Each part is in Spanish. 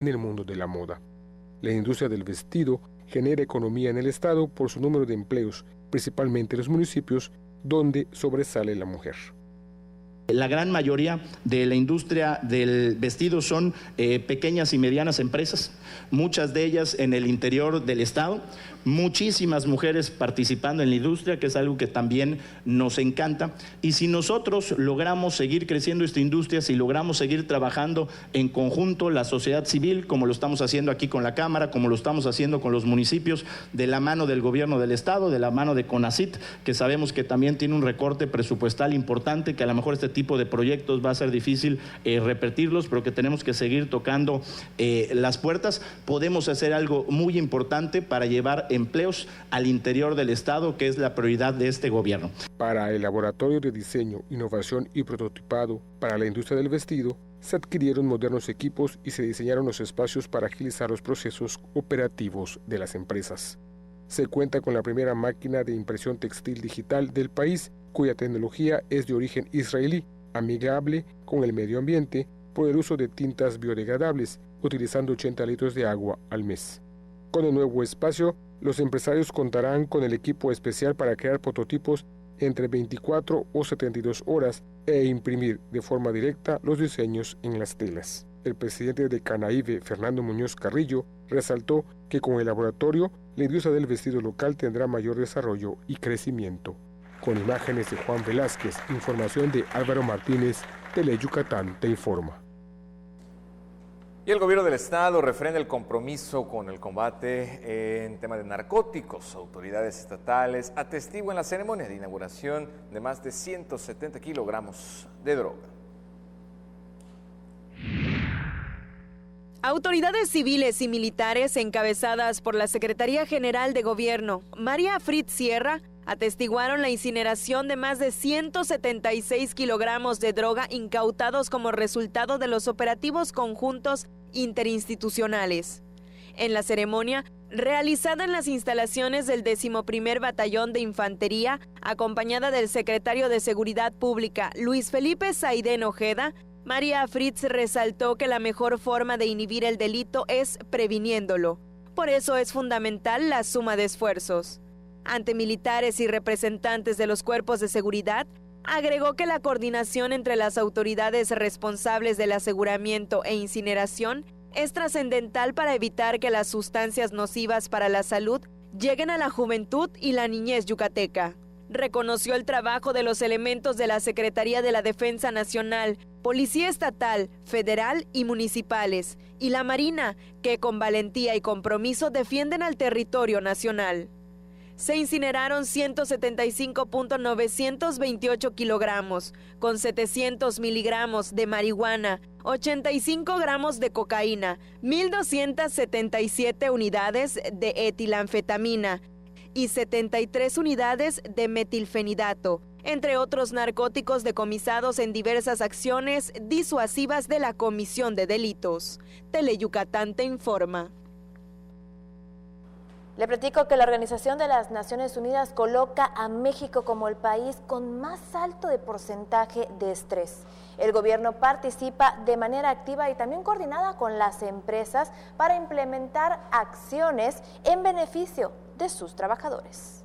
en el mundo de la moda. La industria del vestido genera economía en el estado por su número de empleos, principalmente en los municipios donde sobresale la mujer. La gran mayoría de la industria del vestido son pequeñas y medianas empresas, muchas de ellas en el interior del estado, muchísimas mujeres participando en la industria, que es algo que también nos encanta. Y si nosotros logramos seguir creciendo esta industria, si logramos seguir trabajando en conjunto, la sociedad civil, como lo estamos haciendo aquí con la Cámara, como lo estamos haciendo con los municipios, de la mano del gobierno del estado, de la mano de CONACYT, que sabemos que también tiene un recorte presupuestal importante, que a lo mejor este tipo de proyectos va a ser difícil repetirlos, pero que tenemos que seguir tocando las puertas, podemos hacer algo muy importante para llevar empleos al interior del estado, que es la prioridad de este gobierno. Para el Laboratorio de Diseño, Innovación y Prototipado para la Industria del Vestido, se adquirieron modernos equipos y se diseñaron los espacios para agilizar los procesos operativos de las empresas. Se cuenta con la primera máquina de impresión textil digital del país, cuya tecnología es de origen israelí, amigable con el medio ambiente por el uso de tintas biodegradables, utilizando 80 litros de agua al mes. Con el nuevo espacio, los empresarios contarán con el equipo especial para crear prototipos entre 24 o 72 horas e imprimir de forma directa los diseños en las telas. El presidente de Canaíve, Fernando Muñoz Carrillo, resaltó que con el laboratorio, la industria del vestido local tendrá mayor desarrollo y crecimiento. Con imágenes de Juan Velázquez, información de Álvaro Martínez, Teleyucatán te informa. Y el gobierno del estado refrenda el compromiso con el combate en tema de narcóticos. Autoridades estatales atestiguan la ceremonia de inauguración de más de 170 kilogramos de droga. Autoridades civiles y militares encabezadas por la Secretaría General de Gobierno, María Fritz Sierra, atestiguaron la incineración de más de 176 kilogramos de droga incautados como resultado de los operativos conjuntos interinstitucionales. En la ceremonia, realizada en las instalaciones del 11º Batallón de Infantería, acompañada del secretario de Seguridad Pública, Luis Felipe Saidén Ojeda, María Fritz resaltó que la mejor forma de inhibir el delito es previniéndolo. Por eso es fundamental la suma de esfuerzos. Ante militares y representantes de los cuerpos de seguridad, agregó que la coordinación entre las autoridades responsables del aseguramiento e incineración es trascendental para evitar que las sustancias nocivas para la salud lleguen a la juventud y la niñez yucateca. Reconoció el trabajo de los elementos de la Secretaría de la Defensa Nacional, Policía Estatal, Federal y municipales, y la Marina, que con valentía y compromiso defienden al territorio nacional. Se incineraron 175.928 kilogramos, con 700 miligramos de marihuana, 85 gramos de cocaína, 1.277 unidades de etilanfetamina y 73 unidades de metilfenidato, entre otros narcóticos decomisados en diversas acciones disuasivas de la Comisión de Delitos. Teleyucatán te informa. Le platico que la Organización de las Naciones Unidas coloca a México como el país con más alto de porcentaje de estrés. El gobierno participa de manera activa y también coordinada con las empresas para implementar acciones en beneficio de sus trabajadores.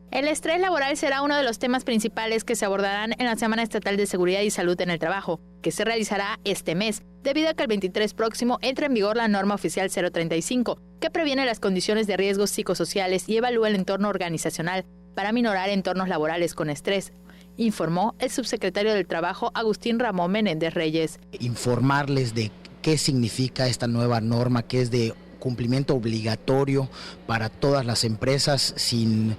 El estrés laboral será uno de los temas principales que se abordarán en la Semana Estatal de Seguridad y Salud en el Trabajo, que se realizará este mes, debido a que el 23 próximo entra en vigor la norma oficial 035, que previene las condiciones de riesgos psicosociales y evalúa el entorno organizacional para minorar entornos laborales con estrés, informó el subsecretario del Trabajo Agustín Ramón Menéndez Reyes. Informarles de qué significa esta nueva norma, que es de cumplimiento obligatorio para todas las empresas sin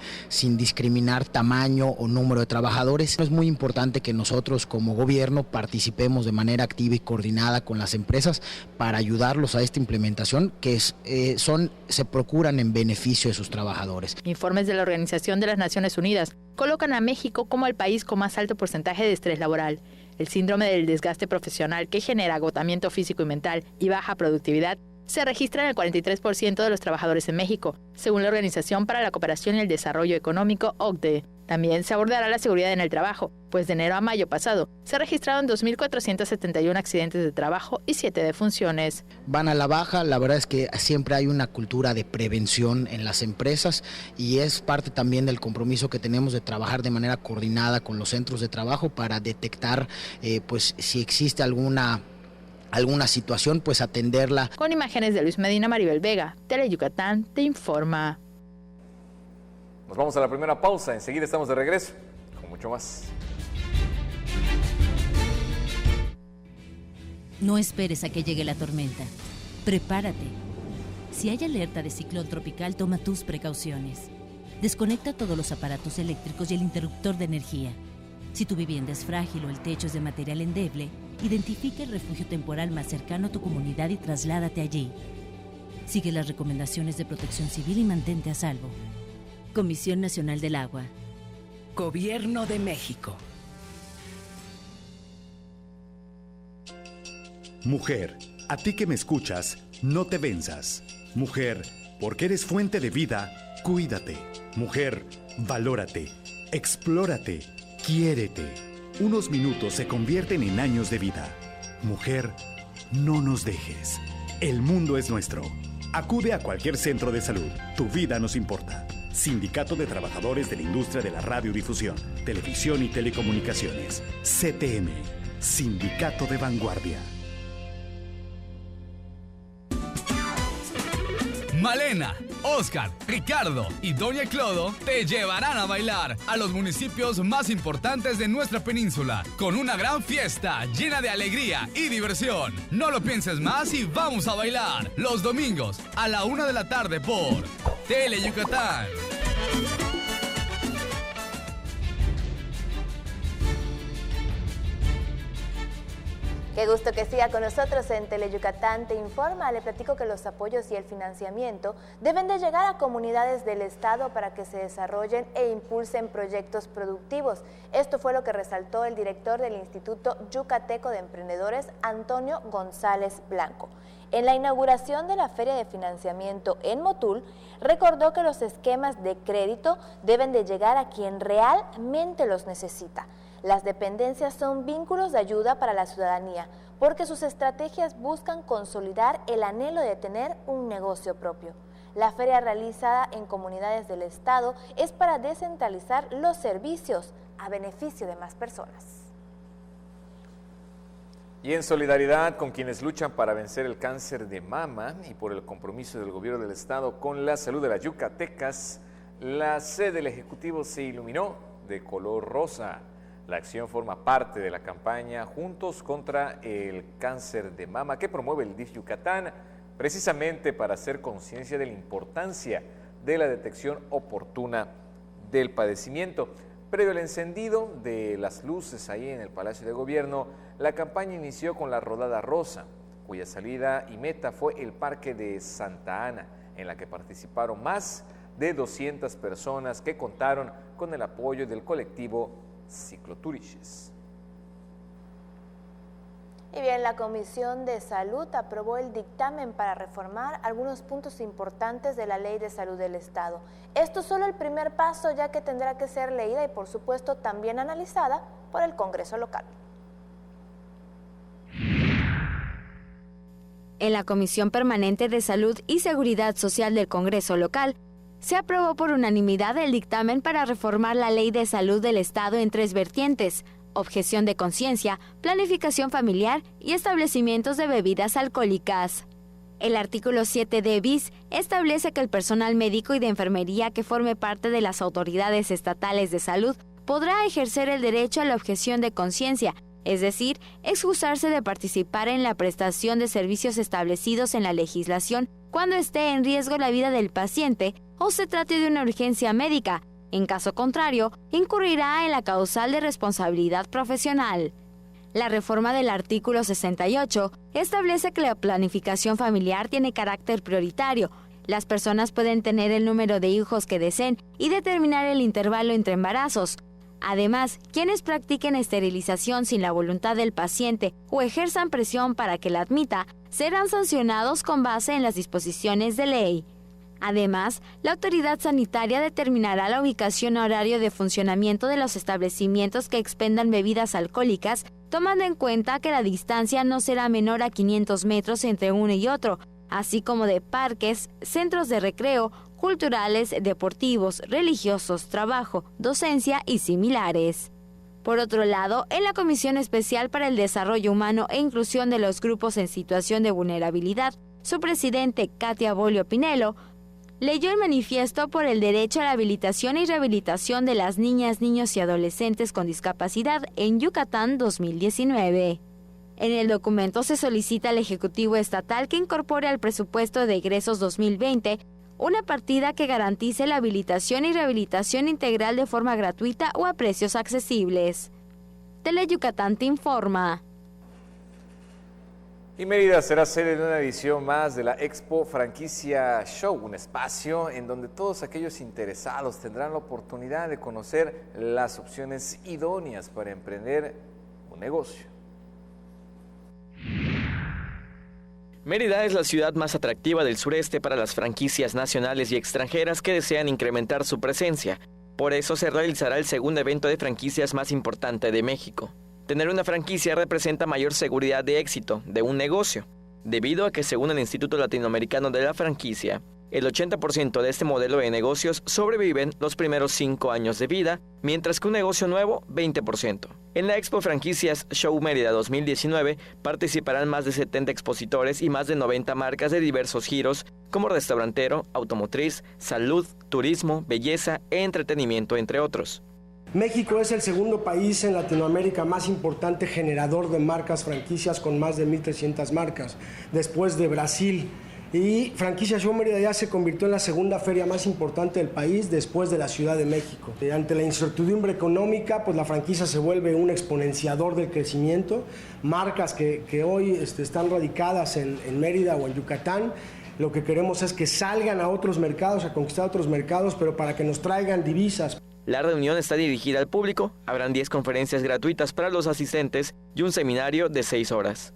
discriminar tamaño o número de trabajadores. Es muy importante que nosotros como gobierno participemos de manera activa y coordinada con las empresas para ayudarlos a esta implementación que se procuran en beneficio de sus trabajadores. Informes de la Organización de las Naciones Unidas colocan a México como el país con más alto porcentaje de estrés laboral. El síndrome del desgaste profesional, que genera agotamiento físico y mental y baja productividad, se registra en el 43% de los trabajadores en México, según la Organización para la Cooperación y el Desarrollo Económico, OCDE. También se abordará la seguridad en el trabajo, pues de enero a mayo pasado se registraron 2.471 accidentes de trabajo y 7 defunciones. Van a la baja, la verdad es que siempre hay una cultura de prevención en las empresas y es parte también del compromiso que tenemos de trabajar de manera coordinada con los centros de trabajo para detectar pues si existe alguna situación, pues atenderla. Con imágenes de Luis Medina, Maribel Vega, Tele Yucatán te informa. Nos vamos a la primera pausa, enseguida estamos de regreso con mucho más. No esperes a que llegue la tormenta. Prepárate. Si hay alerta de ciclón tropical, toma tus precauciones. Desconecta todos los aparatos eléctricos y el interruptor de energía. Si tu vivienda es frágil o el techo es de material endeble, identifica el refugio temporal más cercano a tu comunidad y trasládate allí. Sigue las recomendaciones de Protección Civil y mantente a salvo. Comisión Nacional del Agua. Gobierno de México. Mujer, a ti que me escuchas, no te venzas. Mujer, porque eres fuente de vida, cuídate. Mujer, valórate, explórate, quiérete. Unos minutos se convierten en años de vida. Mujer, no nos dejes. El mundo es nuestro. Acude a cualquier centro de salud. Tu vida nos importa. Sindicato de Trabajadores de la Industria de la Radiodifusión, Televisión y Telecomunicaciones. CTM. Sindicato de Vanguardia. Malena, Oscar, Ricardo y Doña Clodo te llevarán a bailar a los municipios más importantes de nuestra península con una gran fiesta llena de alegría y diversión. No lo pienses más y vamos a bailar los domingos a la 1 de la tarde por Tele Yucatán. Qué gusto que siga con nosotros en Teleyucatán Te Informa. Le platico que los apoyos y el financiamiento deben de llegar a comunidades del estado para que se desarrollen e impulsen proyectos productivos. Esto fue lo que resaltó el director del Instituto Yucateco de Emprendedores, Antonio González Blanco. En la inauguración de la Feria de Financiamiento en Motul, recordó que los esquemas de crédito deben de llegar a quien realmente los necesita. Las dependencias son vínculos de ayuda para la ciudadanía, porque sus estrategias buscan consolidar el anhelo de tener un negocio propio. La feria realizada en comunidades del estado es para descentralizar los servicios a beneficio de más personas. Y en solidaridad con quienes luchan para vencer el cáncer de mama y por el compromiso del gobierno del estado con la salud de las yucatecas, la sede del Ejecutivo se iluminó de color rosa. La acción forma parte de la campaña Juntos contra el Cáncer de Mama que promueve el DIF Yucatán, precisamente para hacer conciencia de la importancia de la detección oportuna del padecimiento. Previo al encendido de las luces ahí en el Palacio de Gobierno, la campaña inició con la Rodada Rosa, cuya salida y meta fue el Parque de Santa Ana, en la que participaron más de 200 personas que contaron con el apoyo del colectivo Cicloturiches. Y bien, la Comisión de Salud aprobó el dictamen para reformar algunos puntos importantes de la Ley de Salud del Estado. Esto es solo el primer paso, ya que tendrá que ser leída y por supuesto también analizada por el Congreso local. En la Comisión Permanente de Salud y Seguridad Social del Congreso local, se aprobó por unanimidad el dictamen para reformar la Ley de Salud del Estado en 3 vertientes: objeción de conciencia, planificación familiar y establecimientos de bebidas alcohólicas. El artículo 7D bis establece que el personal médico y de enfermería que forme parte de las autoridades estatales de salud podrá ejercer el derecho a la objeción de conciencia, es decir, excusarse de participar en la prestación de servicios establecidos en la legislación cuando esté en riesgo la vida del paciente o se trate de una urgencia médica. En caso contrario, incurrirá en la causal de responsabilidad profesional. La reforma del artículo 68 establece que la planificación familiar tiene carácter prioritario. Las personas pueden tener el número de hijos que deseen y determinar el intervalo entre embarazos. Además, quienes practiquen esterilización sin la voluntad del paciente o ejerzan presión para que la admita, serán sancionados con base en las disposiciones de ley. Además, la autoridad sanitaria determinará la ubicación y horario de funcionamiento de los establecimientos que expendan bebidas alcohólicas, tomando en cuenta que la distancia no será menor a 500 metros entre uno y otro, así como de parques, centros de recreo, culturales, deportivos, religiosos, trabajo, docencia y similares. Por otro lado, en la Comisión Especial para el Desarrollo Humano e Inclusión de los Grupos en Situación de Vulnerabilidad, su presidente, Katia Bolio Pinelo, leyó el manifiesto por el derecho a la habilitación y rehabilitación de las niñas, niños y adolescentes con discapacidad en Yucatán 2019. En el documento se solicita al Ejecutivo Estatal que incorpore al presupuesto de egresos 2020 una partida que garantice la habilitación y rehabilitación integral de forma gratuita o a precios accesibles. Tele Yucatán te informa. Y Mérida será sede de una edición más de la Expo Franquicia Show, un espacio en donde todos aquellos interesados tendrán la oportunidad de conocer las opciones idóneas para emprender un negocio. Mérida es la ciudad más atractiva del sureste para las franquicias nacionales y extranjeras que desean incrementar su presencia. Por eso se realizará el segundo evento de franquicias más importante de México. Tener una franquicia representa mayor seguridad de éxito de un negocio, debido a que según el Instituto Latinoamericano de la Franquicia, el 80% de este modelo de negocios sobreviven los primeros 5 años de vida, mientras que un negocio nuevo, 20%. En la Expo Franquicias Show Mérida 2019 participarán más de 70 expositores y más de 90 marcas de diversos giros, como restaurantero, automotriz, salud, turismo, belleza e entretenimiento, entre otros. México es el segundo país en Latinoamérica más importante generador de marcas franquicias, con más de 1,300 marcas, después de Brasil. Y Franquicia Show Mérida ya se convirtió en la segunda feria más importante del país después de la Ciudad de México. Ante la incertidumbre económica, pues la franquicia se vuelve un exponenciador del crecimiento. Marcas que hoy están radicadas en Mérida o en Yucatán, lo que queremos es que salgan a otros mercados, a conquistar otros mercados, pero para que nos traigan divisas. La reunión está dirigida al público, habrán 10 conferencias gratuitas para los asistentes y un seminario de 6 horas.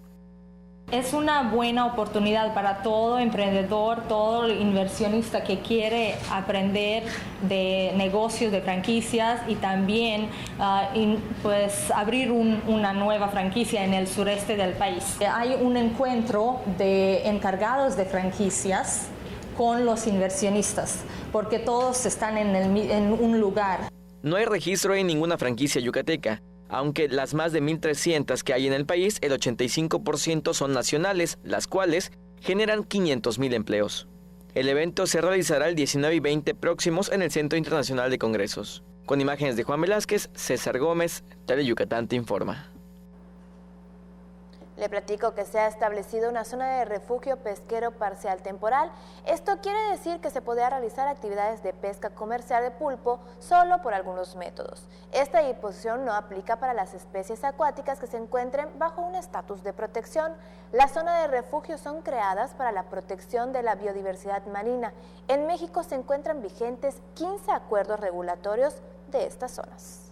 Es una buena oportunidad para todo emprendedor, todo inversionista que quiere aprender de negocios, de franquicias y también pues abrir una nueva franquicia en el sureste del país. Hay un encuentro de encargados de franquicias con los inversionistas, porque todos están en un lugar. No hay registro en ninguna franquicia yucateca, aunque las más de 1,300 que hay en el país, el 85% son nacionales, las cuales generan 500,000 empleos. El evento se realizará el 19 y 20 próximos en el Centro Internacional de Congresos. Con imágenes de Juan Velázquez, César Gómez, Tele Yucatán te informa. Le platico que se ha establecido una zona de refugio pesquero parcial temporal. Esto quiere decir que se podrá realizar actividades de pesca comercial de pulpo solo por algunos métodos. Esta disposición no aplica para las especies acuáticas que se encuentren bajo un estatus de protección. Las zonas de refugio son creadas para la protección de la biodiversidad marina. En México se encuentran vigentes 15 acuerdos regulatorios de estas zonas.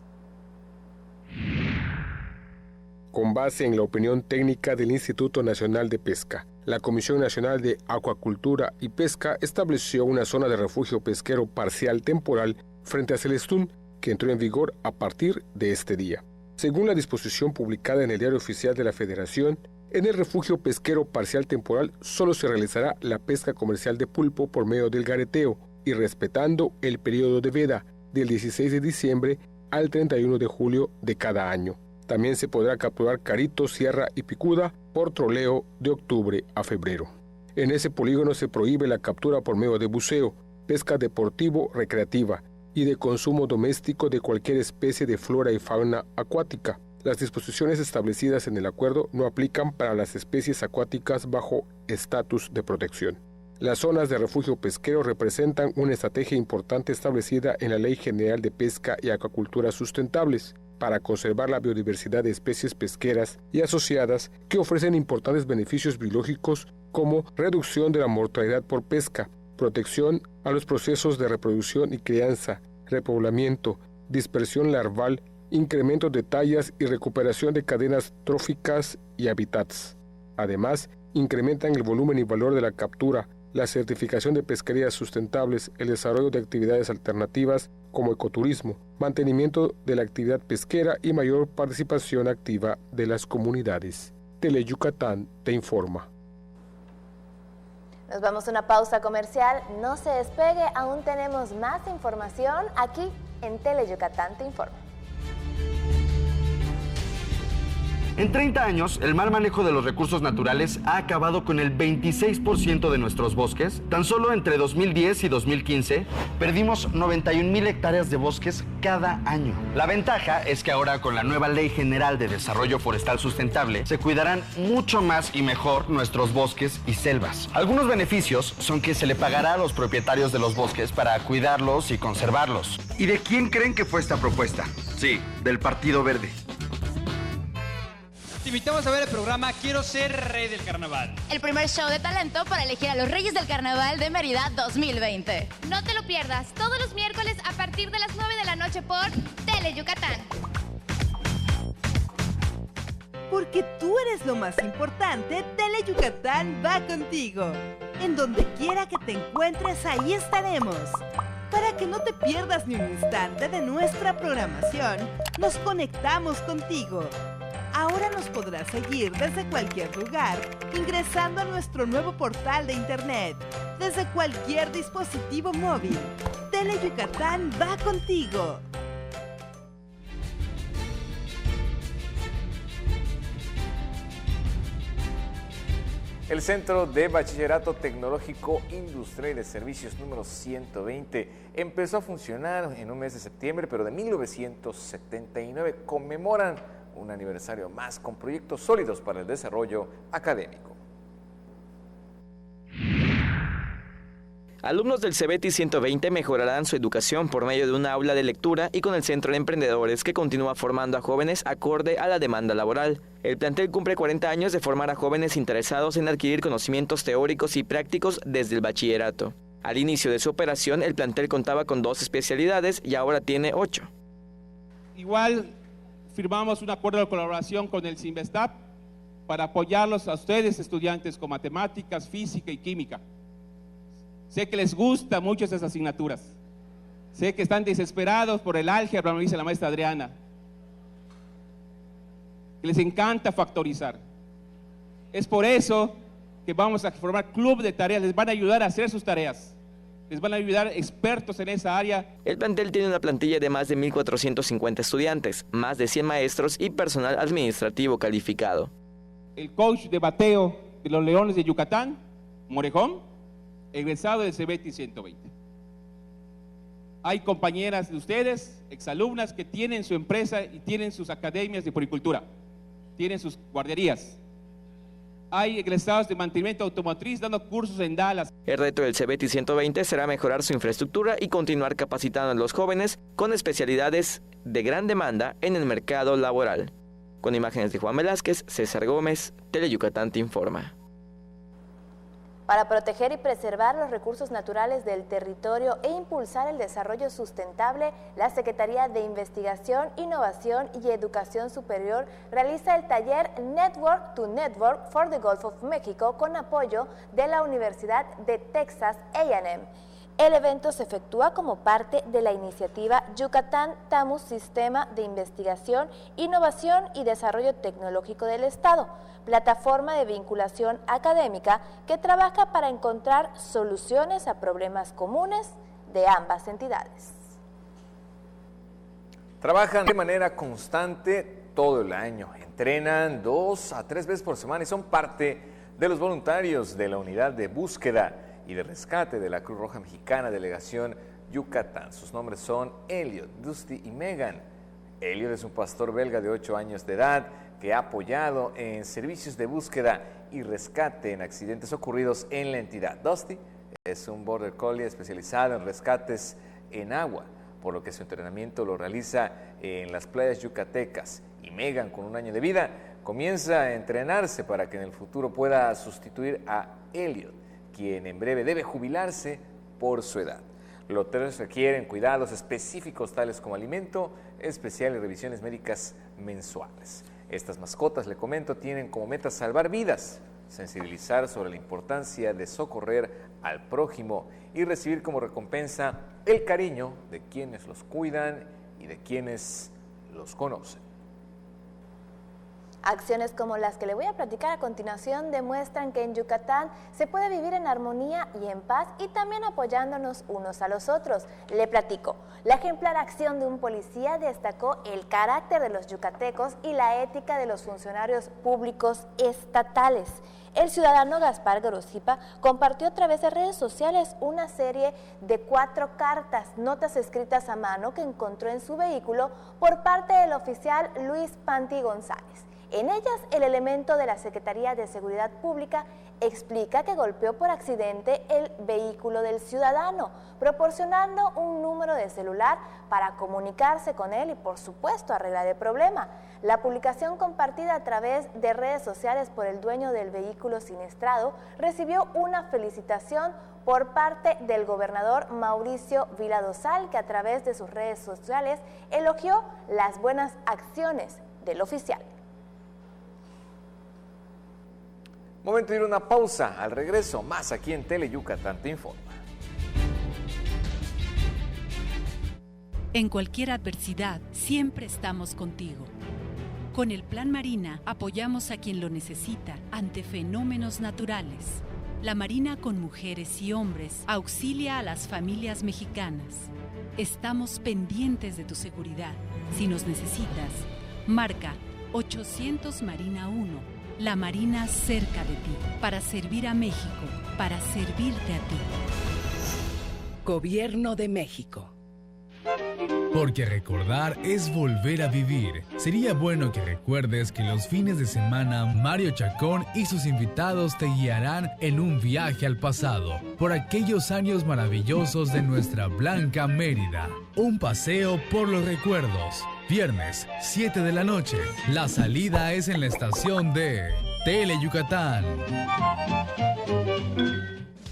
Con base en la opinión técnica del Instituto Nacional de Pesca, la Comisión Nacional de Acuacultura y Pesca estableció una zona de refugio pesquero parcial temporal frente a Celestún, que entró en vigor a partir de este día. Según la disposición publicada en el Diario Oficial de la Federación, en el refugio pesquero parcial temporal solo se realizará la pesca comercial de pulpo por medio del gareteo y respetando el periodo de veda del 16 de diciembre al 31 de julio de cada año. También se podrá capturar carito, sierra y picuda por troleo de octubre a febrero. En ese polígono se prohíbe la captura por medio de buceo, pesca deportivo-recreativa y de consumo doméstico de cualquier especie de flora y fauna acuática. Las disposiciones establecidas en el acuerdo no aplican para las especies acuáticas bajo estatus de protección. Las zonas de refugio pesquero representan una estrategia importante establecida en la Ley General de Pesca y Acuacultura Sustentables, para conservar la biodiversidad de especies pesqueras y asociadas que ofrecen importantes beneficios biológicos como reducción de la mortalidad por pesca, protección a los procesos de reproducción y crianza, repoblamiento, dispersión larval, incremento de tallas y recuperación de cadenas tróficas y hábitats. Además, incrementan el volumen y valor de la captura, la certificación de pesquerías sustentables, el desarrollo de actividades alternativas como ecoturismo, mantenimiento de la actividad pesquera y mayor participación activa de las comunidades. Teleyucatán te informa. Nos vamos a una pausa comercial, no se despegue, aún tenemos más información aquí en Teleyucatán te informa. En 30 años, el mal manejo de los recursos naturales ha acabado con el 26% de nuestros bosques. Tan solo entre 2010 y 2015, perdimos 91,000 hectáreas de bosques cada año. La ventaja es que ahora, con la nueva Ley General de Desarrollo Forestal Sustentable, se cuidarán mucho más y mejor nuestros bosques y selvas. Algunos beneficios son que se le pagará a los propietarios de los bosques para cuidarlos y conservarlos. ¿Y de quién creen que fue esta propuesta? Sí, del Partido Verde. Te invitamos a ver el programa Quiero ser Rey del Carnaval. El primer show de talento para elegir a los Reyes del Carnaval de Mérida 2020. No te lo pierdas, todos los miércoles a partir de las 9 de la noche por Teleyucatán. Porque tú eres lo más importante, Teleyucatán va contigo. En donde quiera que te encuentres, ahí estaremos. Para que no te pierdas ni un instante de nuestra programación, nos conectamos contigo. Ahora nos podrás seguir desde cualquier lugar, ingresando a nuestro nuevo portal de internet, desde cualquier dispositivo móvil. Teleyucatán va contigo. El Centro de Bachillerato Tecnológico Industrial y de Servicios número 120 empezó a funcionar en un mes de septiembre, pero de 1979 conmemoran un aniversario más con proyectos sólidos para el desarrollo académico. Alumnos del CBT 120 mejorarán su educación por medio de una aula de lectura y con el Centro de Emprendedores que continúa formando a jóvenes acorde a la demanda laboral. El plantel cumple 40 años de formar a jóvenes interesados en adquirir conocimientos teóricos y prácticos desde el bachillerato. Al inicio de su operación, el plantel contaba con 2 especialidades y ahora tiene 8. Igual firmamos un acuerdo de colaboración con el CINVESTAP para apoyarlos a ustedes, estudiantes, con matemáticas, física y química. Sé que les gustan mucho esas asignaturas. Sé que están desesperados por el álgebra, me dice la maestra Adriana. Que les encanta factorizar. Es por eso que vamos a formar club de tareas, les van a ayudar a hacer sus tareas. Les van a ayudar expertos en esa área. El plantel tiene una plantilla de más de 1,450 estudiantes, más de 100 maestros y personal administrativo calificado. El coach de bateo de los Leones de Yucatán, Morejón, egresado del CBT 120. Hay compañeras de ustedes, exalumnas, que tienen su empresa y tienen sus academias de puricultura, tienen sus guarderías. Hay egresados de mantenimiento automotriz dando cursos en Dallas. El reto del CBT 120 será mejorar su infraestructura y continuar capacitando a los jóvenes con especialidades de gran demanda en el mercado laboral. Con imágenes de Juan Velázquez, César Gómez, Teleyucatán te informa. Para proteger y preservar los recursos naturales del territorio e impulsar el desarrollo sustentable, la Secretaría de Investigación, Innovación y Educación Superior realiza el taller Network to Network for the Gulf of Mexico con apoyo de la Universidad de Texas A&M. El evento se efectúa como parte de la iniciativa Yucatán TAMUS Sistema de Investigación, Innovación y Desarrollo Tecnológico del Estado, plataforma de vinculación académica que trabaja para encontrar soluciones a problemas comunes de ambas entidades. Trabajan de manera constante todo el año, entrenan 2 a 3 veces por semana y son parte de los voluntarios de la Unidad de Búsqueda y de Rescate de la Cruz Roja Mexicana, Delegación Yucatán. Sus nombres son Elliot, Dusty y Megan. Elliot es un pastor belga de 8 años de edad que ha apoyado en servicios de búsqueda y rescate en accidentes ocurridos en la entidad. Dusty es un border collie especializado en rescates en agua, por lo que su entrenamiento lo realiza en las playas yucatecas. Y Megan, con 1 año de vida, comienza a entrenarse para que en el futuro pueda sustituir a Elliot, quien en breve debe jubilarse por su edad. Los 3 requieren cuidados específicos tales como alimento especial y revisiones médicas mensuales. Estas mascotas, le comento, tienen como meta salvar vidas. sensibilizar sobre la importancia de socorrer al prójimo y recibir como recompensa el cariño de quienes los cuidan y de quienes los conocen. Acciones como las que le voy a platicar a continuación demuestran que en Yucatán se puede vivir en armonía y en paz y también apoyándonos unos a los otros. Le platico. La ejemplar acción de un policía destacó el carácter de los yucatecos y la ética de los funcionarios públicos estatales. El ciudadano Gaspar Gorosipa compartió a través de redes sociales una serie de 4 cartas, notas escritas a mano que encontró en su vehículo por parte del oficial Luis Panti González. En ellas, el elemento de la Secretaría de Seguridad Pública explica que golpeó por accidente el vehículo del ciudadano, proporcionando un número de celular para comunicarse con él y, por supuesto, arreglar el problema. La publicación compartida a través de redes sociales por el dueño del vehículo siniestrado recibió una felicitación por parte del gobernador Mauricio Vila Dosal, que a través de sus redes sociales elogió las buenas acciones del oficial. Momento de ir a una pausa. Al regreso, más aquí en Tele Yucatán te informa. En cualquier adversidad, siempre estamos contigo. Con el Plan Marina apoyamos a quien lo necesita ante fenómenos naturales. La Marina con mujeres y hombres auxilia a las familias mexicanas. Estamos pendientes de tu seguridad. Si nos necesitas, marca 800 Marina 1. La Marina cerca de ti, para servir a México, para servirte a ti. Gobierno de México. Porque recordar es volver a vivir. Sería bueno que recuerdes que los fines de semana Mario Chacón y sus invitados te guiarán en un viaje al pasado, por aquellos años maravillosos de nuestra blanca Mérida. Un paseo por los recuerdos. Viernes, 7 de la noche. La salida es en la estación de Tele Yucatán.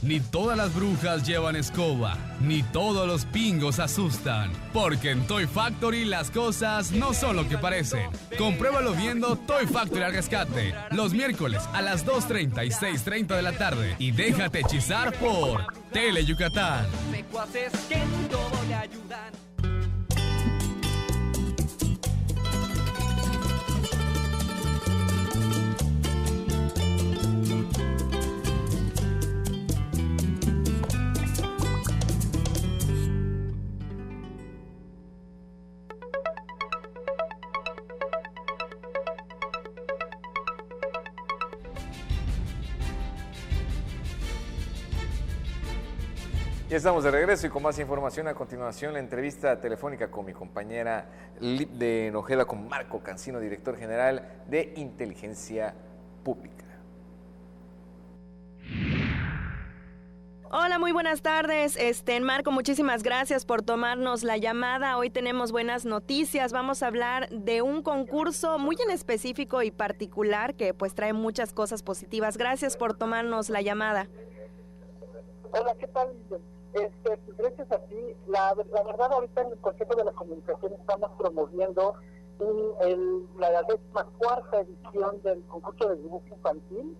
Ni todas las brujas llevan escoba, ni todos los pingos asustan, porque en Toy Factory las cosas no son lo que parecen. Compruébalo viendo Toy Factory al rescate, los miércoles a las 2:30 y 6:30 de la tarde, y déjate hechizar por Tele Yucatán. Ya estamos de regreso y con más información a continuación, la entrevista telefónica con mi compañera de Nojeda, con Marco Cancino, director general de Inteligencia Pública. Hola, muy buenas tardes. Marco, muchísimas gracias por tomarnos la llamada. Hoy tenemos buenas noticias. Vamos a hablar de un concurso muy en específico y particular que pues trae muchas cosas positivas. Gracias por tomarnos la llamada. Hola, ¿qué tal? Gracias a ti. La verdad, ahorita en el Consejo de la Comunicación estamos promoviendo la 14ª edición del concurso de dibujo infantil.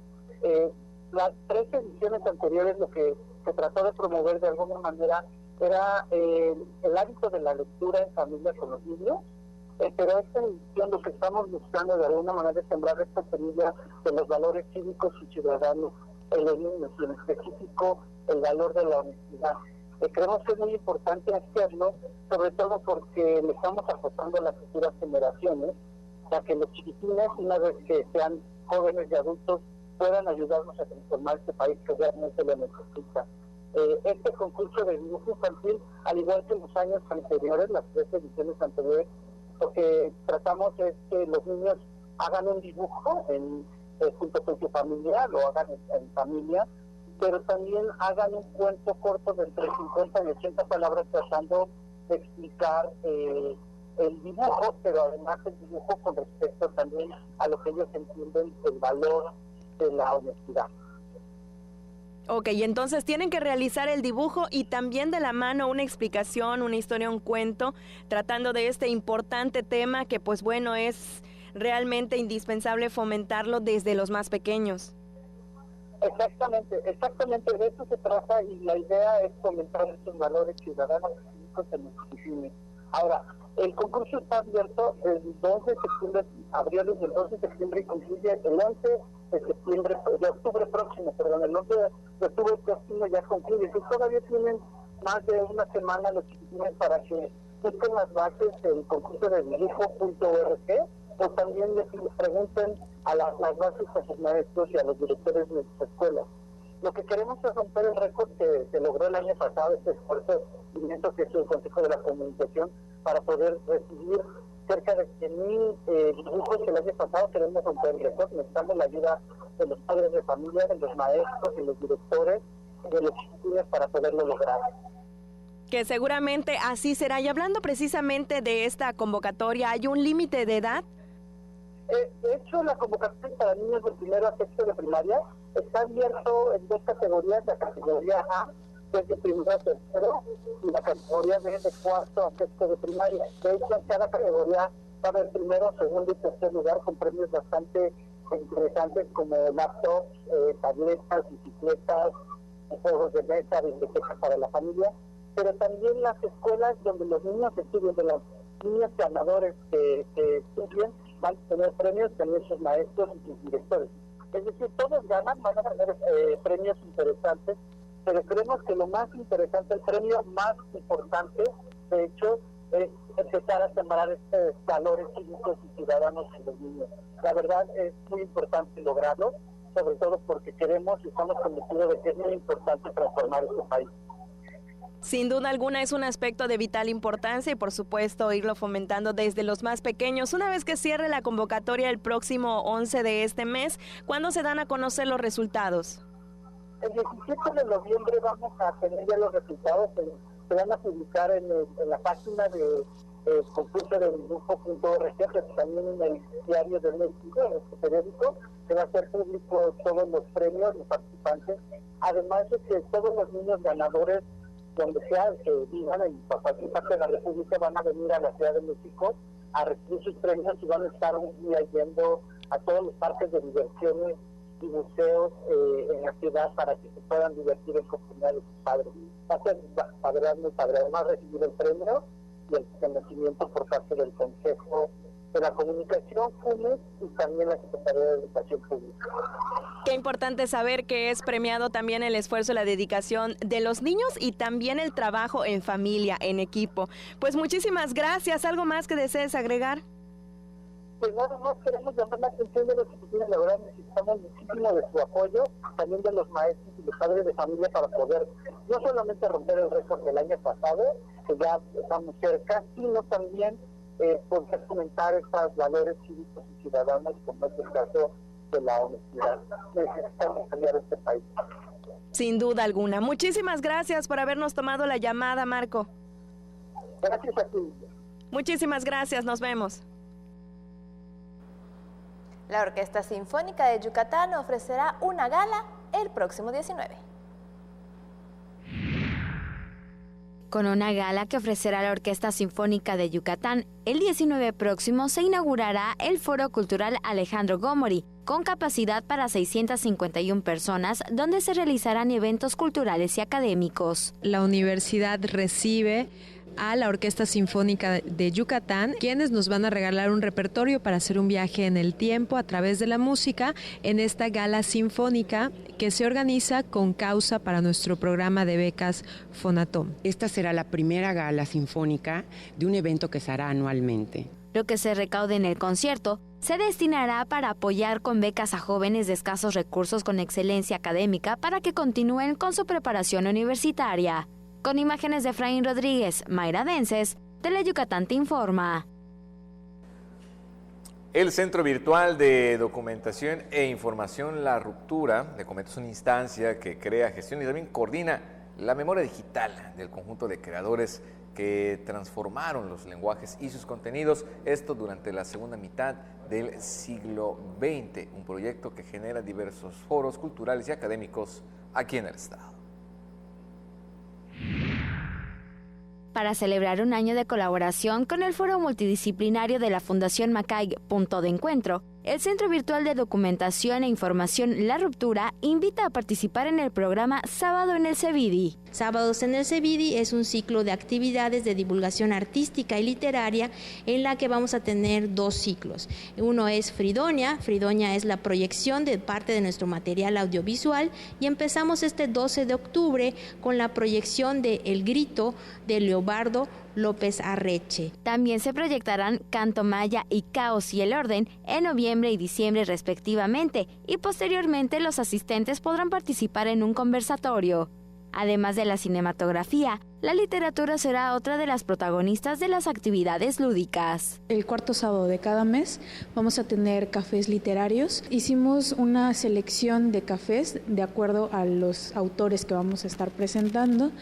Las 3 ediciones anteriores lo que se trató de promover de alguna manera era el hábito de la lectura en familia con los niños, pero esta edición lo que estamos buscando de alguna manera es sembrar esta semilla de los valores cívicos y ciudadanos en los niños, y en específico el valor de la honestidad. Creemos que es muy importante hacerlo, sobre todo porque le estamos apostando a las futuras generaciones, para que los chiquitines, una vez que sean jóvenes y adultos, puedan ayudarnos a transformar este país que realmente lo necesita. Este concurso de dibujo infantil, al igual que en los años anteriores, las 3 ediciones anteriores, lo que tratamos es que los niños hagan un dibujo junto con su familia, lo hagan en familia, pero también hagan un cuento corto de entre 50 y 80 palabras tratando de explicar el dibujo, pero además el dibujo con respecto también a lo que ellos entienden el valor de la honestidad. Ok, entonces tienen que realizar el dibujo y también de la mano una explicación, una historia, un cuento, tratando de este importante tema que pues bueno, es realmente indispensable fomentarlo desde los más pequeños. Exactamente, de eso se trata y la idea es fomentar estos valores ciudadanos en los cines. Ahora, el concurso está abierto desde el 12 de septiembre, abrió desde el 12 de septiembre y concluye el 11 de octubre próximo, el 11 de octubre próximo ya concluye. Entonces todavía tienen más de una semana los chiquitines para que busquen las bases del concurso de dibujo.org o también les pregunten a las bases a sus maestros y a los directores de sus escuelas. Lo que queremos es romper el récord que se logró el año pasado, este esfuerzo inmenso que es el Consejo de la Comunicación, para poder recibir cerca de 100,000 dibujos que el año pasado. Queremos romper el récord, necesitamos la ayuda de los padres de familia, de los maestros, de los directores, de los chiquitines para poderlo lograr. Que seguramente así será. Y hablando precisamente de esta convocatoria, ¿hay un límite de edad? De hecho, la convocatoria para niños de primero a sexto de primaria está abierto en dos categorías: la categoría A, que es de primero a tercero, y la categoría B, de cuarto a sexto de primaria. De hecho, en cada categoría va a haber primero, segundo y tercer lugar con premios bastante interesantes como laptops, tabletas, bicicletas, juegos de mesa, bibliotecas para la familia, pero también las escuelas donde los niños estudian, de los niños ganadores que estudian, van a tener premios, también sus maestros y sus directores. Es decir, todos ganan, van a tener premios interesantes, pero creemos que lo más interesante, el premio más importante, de hecho, es empezar a sembrar estos valores cívicos y ciudadanos en los niños. La verdad es muy importante lograrlo, sobre todo porque queremos y estamos convencidos de que es muy importante transformar este país. Sin duda alguna es un aspecto de vital importancia y por supuesto irlo fomentando desde los más pequeños. Una vez que cierre la convocatoria el próximo 11 de este mes, ¿cuándo se dan a conocer los resultados? El 17 de noviembre vamos a tener ya los resultados, se van a publicar en la página de concurso de dibujo.org, pero también en el diario del México, en este periódico, se va a hacer público todos los premios, los participantes, además de que todos los niños ganadores, donde sea que vivan en cualquier parte de la República, van a venir a la Ciudad de México a recibir sus premios y van a estar un día yendo a todos los parques de diversiones y museos en la ciudad para que se puedan divertir en compañía de sus padres. Va a ser muy padre, además recibir el premio y el reconocimiento por parte del Consejo de la Comunicación, FUMES, y también la Secretaría de Educación Pública. Qué importante saber que es premiado también el esfuerzo y la dedicación de los niños y también el trabajo en familia, en equipo. Pues muchísimas gracias. ¿Algo más que desees agregar? Pues nada más queremos llamar la atención de los chiquitines. La verdad necesitamos muchísimo de su apoyo, también de los maestros y los padres de familia, para poder no solamente romper el récord del año pasado, que ya estamos cerca, sino también poder fomentar estos valores cívicos y ciudadanos, como es el caso de la honestidad. Necesitamos cambiar este país. Sin duda alguna. Muchísimas gracias por habernos tomado la llamada, Marco. Gracias a ti. Muchísimas gracias, nos vemos. La Orquesta Sinfónica de Yucatán ofrecerá una gala el próximo 19. Con una gala que ofrecerá la Orquesta Sinfónica de Yucatán, el 19 próximo se inaugurará el Foro Cultural Alejandro Gómori, con capacidad para 651 personas, donde se realizarán eventos culturales y académicos. La universidad recibe a la Orquesta Sinfónica de Yucatán, quienes nos van a regalar un repertorio para hacer un viaje en el tiempo a través de la música en esta gala sinfónica que se organiza con causa para nuestro programa de becas Fonatom. Esta será la primera gala sinfónica de un evento que se hará anualmente. Lo que se recaude en el concierto se destinará para apoyar con becas a jóvenes de escasos recursos con excelencia académica para que continúen con su preparación universitaria. Con imágenes de Efraín Rodríguez, Mayra Denses, Teleyucatán te informa. El Centro Virtual de Documentación e Información La Ruptura, le comento, es una instancia que crea, gestiona y también coordina la memoria digital del conjunto de creadores que transformaron los lenguajes y sus contenidos, esto durante la segunda mitad del siglo XX, un proyecto que genera diversos foros culturales y académicos aquí en el estado. Para celebrar un año de colaboración con el Foro Multidisciplinario de la Fundación Macay Punto de Encuentro, el Centro Virtual de Documentación e Información La Ruptura invita a participar en el programa Sábado en el CEVIDI. Sábados en el CEVIDI es un ciclo de actividades de divulgación artística y literaria en la que vamos a tener 2 ciclos. Uno es Fridonia. Fridonia es la proyección de parte de nuestro material audiovisual y empezamos este 12 de octubre con la proyección de El Grito de Leobardo López Arreche. También se proyectarán Canto Maya y Caos y el Orden en noviembre y diciembre respectivamente, y posteriormente los asistentes podrán participar en un conversatorio. Además de la cinematografía, la literatura será otra de las protagonistas de las actividades lúdicas. El cuarto sábado de cada mes vamos a tener cafés literarios. Hicimos una selección de cafés de acuerdo a los autores que vamos a estar presentando.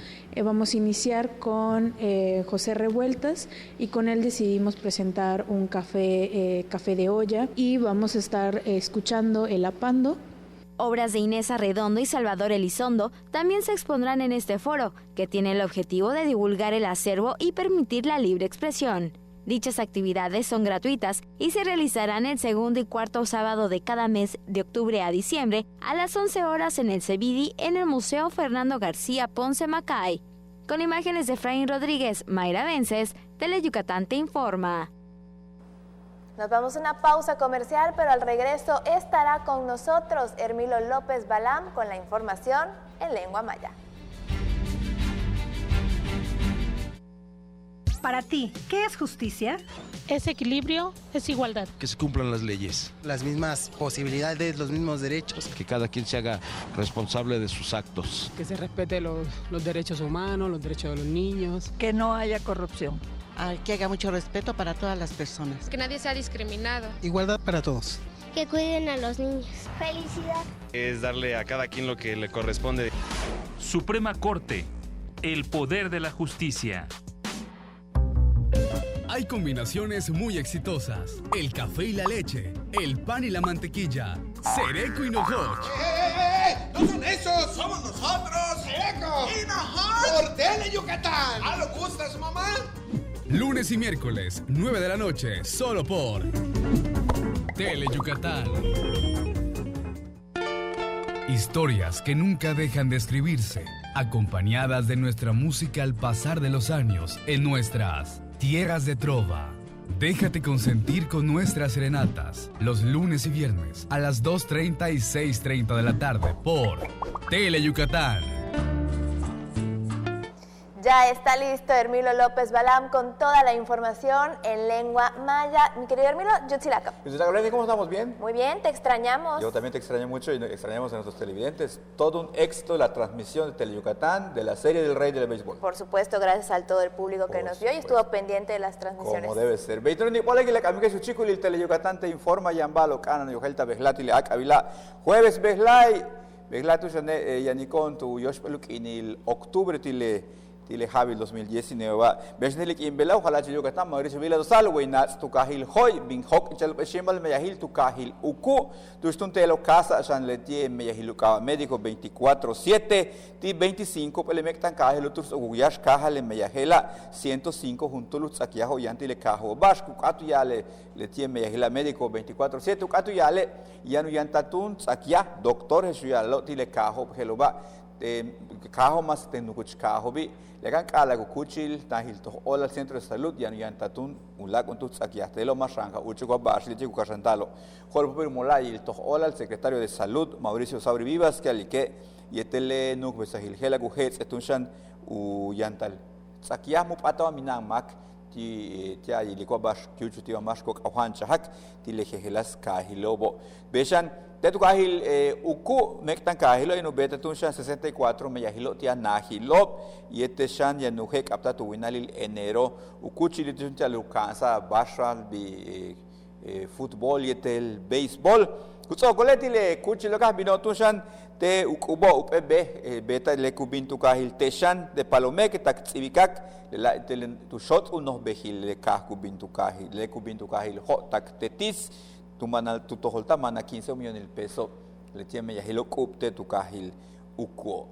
Vamos a iniciar con José Revueltas y con él decidimos presentar un café de olla y vamos a estar escuchando El Apando. Obras de Inés Arredondo y Salvador Elizondo también se expondrán en este foro, que tiene el objetivo de divulgar el acervo y permitir la libre expresión. Dichas actividades son gratuitas y se realizarán el segundo y cuarto sábado de cada mes de octubre a diciembre a las 11 horas en el CEVIDI en el Museo Fernando García Ponce Macay. Con imágenes de Efraín Rodríguez, Mayra Vences, Teleyucatán te informa. Nos vamos a una pausa comercial, pero al regreso estará con nosotros Hermilo López Balam con la información en lengua maya. Para ti, ¿qué es justicia? Es equilibrio, es igualdad. Que se cumplan las leyes. Las mismas posibilidades, los mismos derechos. Que cada quien se haga responsable de sus actos. Que se respete los derechos humanos, los derechos de los niños. Que no haya corrupción. Que haya mucho respeto para todas las personas. Que nadie sea discriminado. Igualdad para todos. Que cuiden a los niños. Felicidad. Es darle a cada quien lo que le corresponde. Suprema Corte, el poder de la justicia. Hay combinaciones muy exitosas. El café y la leche, el pan y la mantequilla, Sereco y Nojoch. ¡No son esos! ¡Somos nosotros! ¡Sereco! ¡Y Nojoch! ¡Por Teleyucatán! ¿Ah, lo gusta su mamá? Lunes y miércoles, 9 de la noche, solo por Teleyucatán. Historias que nunca dejan de escribirse, acompañadas de nuestra música al pasar de los años en nuestras tierras de trova. Déjate consentir con nuestras serenatas, los lunes y viernes a las 2:30 y 6:30 de la tarde por Teleyucatán. Ya está listo Hermilo López Balam con toda la información en lengua maya. Mi querido Hermilo, Yutzilaka. ¿Cómo estamos? ¿Bien? Muy bien, te extrañamos. Yo también te extraño mucho y extrañamos a nuestros televidentes. Todo un éxito de la transmisión de Teleyucatán de la serie del Rey del Béisbol. Por supuesto, gracias a todo el público que nos vio y estuvo pendiente de las transmisiones. Como debe ser. Beitroni, hola, que la camica su chico y el Teleyucatán te informa Yambalo, Canan, Yogelta, Beslati, Leak, Avila. Jueves, Beslay. Beslatu, Yanicón, tu Yoshpeluk, en el octubre, Tile Javi 2019 Besnelik Imbela ojalá Yucatán Mauricio Vila Dosal Weinats tu Kahil Hoy Bin Hok Chalp Shimal Meyahil tu Kahil Uku tu Stuntelo Casa San Letie Meyahiluka Médico 24/7 Ti 25 Pelemectan Kahil Utus Uguyash Kahale Meyahela 105 junto Lutz Akiaho Yanti Le Kaho Bashku Katu Yale Letie Meyahila Médico 24/7 Katu Yale Yanu Yantatun Akia Doctor Jesuyalo Tile Kaho Heloba Kaho mas tenukuch Kaho bi lekan kala kuchil tahil to al centro de salud yanu yantatun ulak untuk sakiastelo masranca uchuko bash leche kukashantalo hol popir molay to al secretario de salud Mauricio Sabri Vivas que alike yetele nuk besahil hela kuhets etunshan u yantal sakiah mupatawa minang mak ti tia iliko bash kyuchuti mashko kawancha hak ti lehelas kahilobo beshan Tetu kahil uku mektan kahilo inu beta tunshan 64 meyahilo tia nahilo yete shan ya nuhek apta tu winalil enero uku chili tuncha lukansa bashral bi fútbol yete el béisbol kutso koleti le kuchilo kah bino tunshan te ukubo upebe beta le kubintu kahil teshan de palomek tak tsibikak le tu shot uno behil le kah kubintu kahil ho tak tetis tu mana tu toholta mana 15 millones de pesos le tiene ya hilo kupte tu kahil uko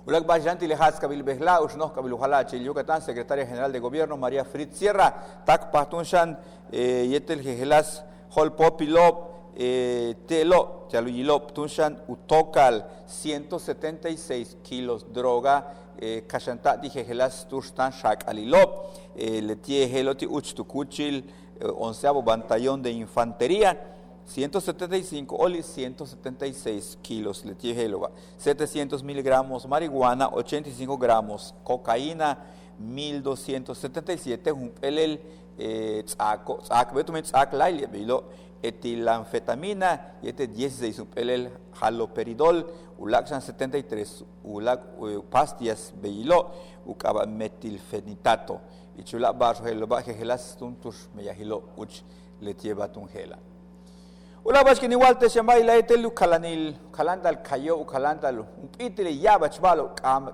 ulak bajanti le has kabil behla usnoh kabil hala Yucatán secretaria general de gobierno María Fritz Sierra tak patunshan yetel helas Holpopilop, Telo, Chaluyilop, Tunshan, Utokal, 176 kilos droga, Kashanta, Dijegelas, Turstan, Shak Alilop, Letie Heloti Uchtukuchil, 11º Batallón de Infantería, 175 oli 176 kilos Letie Helova, 700 miligramos marihuana, 85 gramos cocaína, 1277 humpelel tzak betumen tzak laile bilo etilanfetamina y 16 humpelel haloperidol ulaksan 73 ulak pastillas beilo ukaba metilfenitato y chula barro helova gelas tuntus meyahilo uch Letie batungela. Ulabas kini walte shamai la etelu kalandal kayo kalandal upitile yabach balo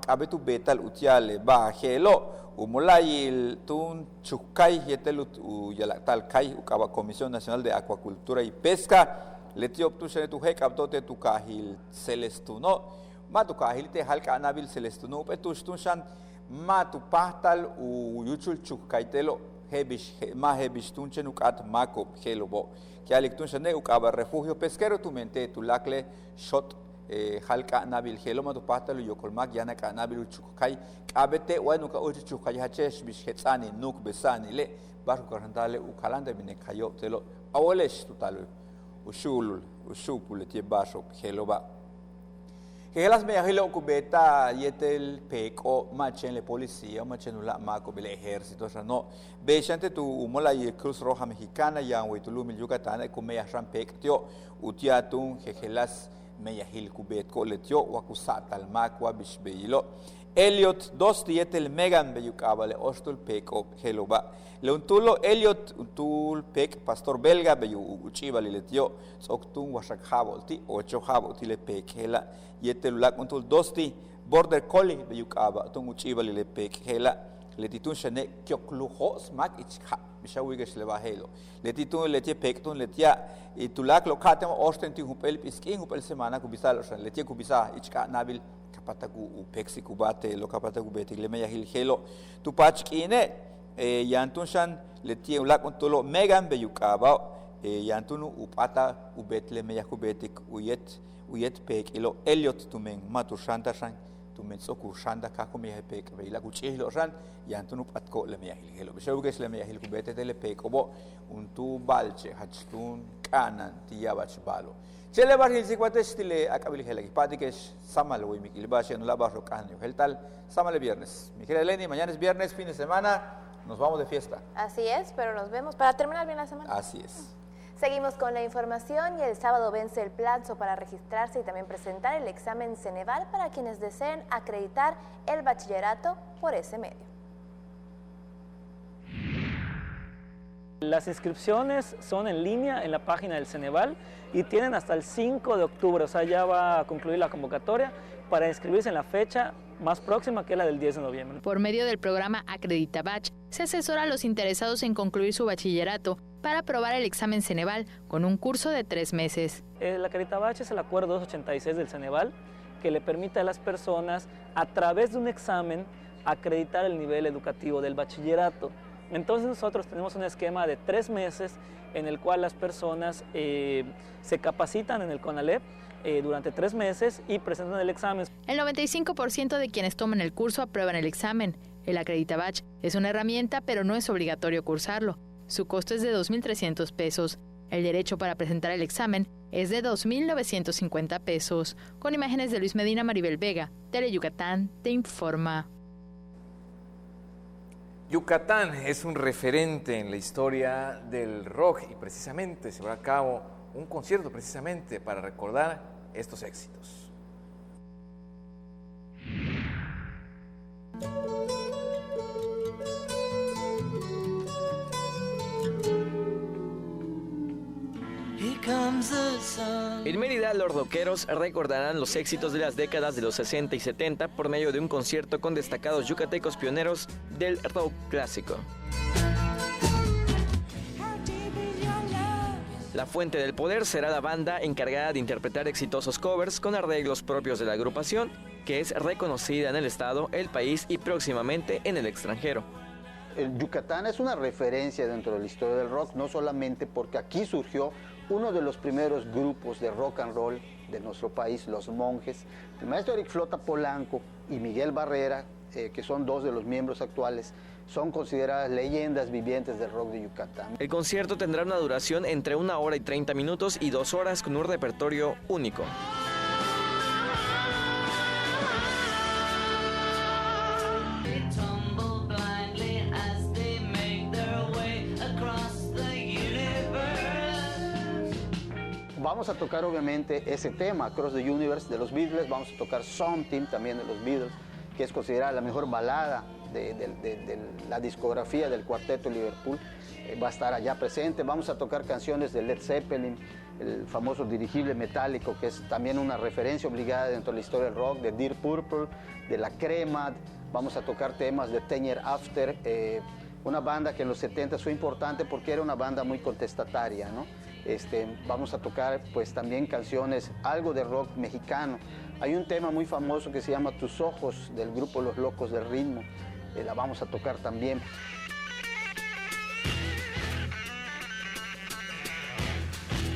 kabetu betal utiale ba helo umulay tun chukay yetelu yalaktal kai ukaba Comisión Nacional de Acuacultura y Pesca letioptu shenetu hek abdote tu kahil celestuno matu kahil te halka anabil celestuno petustun shan matu pahtal uyuchul chukaitelo hebish ma hebistun chenukat mako helobo que alictun shane ukaba refugio pesquero tu mente tu lakle shot halka nabil heloma tu patalu yokolmak yana ka nabil chukai kabete wanu ka uchu chukai hachesh bish hetsani nuk besani le barku karantale ukalanda bine kayo telo awolesh tutalu ushupul tie basho heloba Helas me hilo kubeta yetel peko machen le policía machen la mako bile ejército no bechante tu umola y Cruz Roja Mexicana ya huitulumi Yucatán ku me yashran pektio utiatun helas me yahil kubet ko letio wakusatal makwa bishbeilo Elliot dos yetel megan be yukabale ostul peko heloba leuntulo Elliot untul pek pastor belga be uchibali letio soktun washak habolti ocho habolti le pek hela yetel lak untul dosti border collie be yukaba tung uchibali le pek hela letitun shane kyoklu hos mak ichha bishawigesh le bahelo letitun letie pektun letia itulak lo khatem ostenti hupel piskin hupel semana kubisal letie kubisa ichka nabil kapataku upexi kubate lo kapataku beti le meya hilhelo tu pachkine yantun shan letie ulak untulo megan be yukaba yantunu upata ubetle meya kubetik uyet pek ilo Elliot tumen matu shanta shan tumen soku shanda kako meya pek be ila kuchilo shan yantunu patko le meya hilhelo bishauges le meya hilkubete tele pek obo untu balche hachstun kanan tiyabach balo Chele barhil sikwate stile akabil helagi patikesh samal we mikil bashe no la barro kanyo heltal samal viernes. Miguel Eleni, mañana es viernes, fin de semana, nos vamos de fiesta. Así es, pero nos vemos para terminar bien la semana. Así es. Seguimos con la información y el sábado vence el plazo para registrarse y también presentar el examen Ceneval para quienes deseen acreditar el bachillerato por ese medio. Las inscripciones son en línea en la página del Ceneval y tienen hasta el 5 de octubre, o sea, ya va a concluir la convocatoria para inscribirse en la fecha más próxima, que es la del 10 de noviembre. Por medio del programa Acredita Bach, se asesora a los interesados en concluir su bachillerato para aprobar el examen Ceneval con un curso de 3 meses. El Acredita Bach es el acuerdo 286 del Ceneval que le permite a las personas, a través de un examen, acreditar el nivel educativo del bachillerato. Entonces nosotros tenemos un esquema de 3 meses en el cual las personas se capacitan en el CONALEP durante 3 meses y presentan el examen. El 95% de quienes toman el curso aprueban el examen. El Acredita Bach es una herramienta, pero no es obligatorio cursarlo. Su costo es de 2.300 pesos. El derecho para presentar el examen es de 2.950 pesos. Con imágenes de Luis Medina, Maribel Vega, Teleyucatán te informa. Yucatán es un referente en la historia del rock y precisamente se llevará a cabo un concierto precisamente para recordar estos éxitos. En Mérida, los rockeros recordarán los éxitos de las décadas de los 60 y 70 por medio de un concierto con destacados yucatecos pioneros del rock clásico. La Fuente del Poder será la banda encargada de interpretar exitosos covers con arreglos propios de la agrupación, que es reconocida en el estado, el país y próximamente en el extranjero. Yucatán es una referencia dentro de la historia del rock, no solamente porque aquí surgió uno de los primeros grupos de rock and roll de nuestro país, Los Monjes, el maestro Eric Flota Polanco y Miguel Barrera, que son dos de los miembros actuales, son consideradas leyendas vivientes del rock de Yucatán. El concierto tendrá una duración entre 1 hora y 30 minutos y 2 horas con un repertorio único. Vamos a tocar obviamente ese tema, Across the Universe de los Beatles, vamos a tocar Something también de los Beatles, que es considerada la mejor balada de la discografía del Cuarteto Liverpool, va a estar allá presente. Vamos a tocar canciones de Led Zeppelin, el famoso dirigible metálico, que es también una referencia obligada dentro de la historia del rock, de Deep Purple, de La Crema. Vamos a tocar temas de 10 Years After, una banda que en los 70 fue importante porque era una banda muy contestataria, ¿no? Vamos a tocar pues también canciones, algo de rock mexicano. Hay un tema muy famoso que se llama Tus Ojos, del grupo Los Locos del Ritmo, la vamos a tocar también.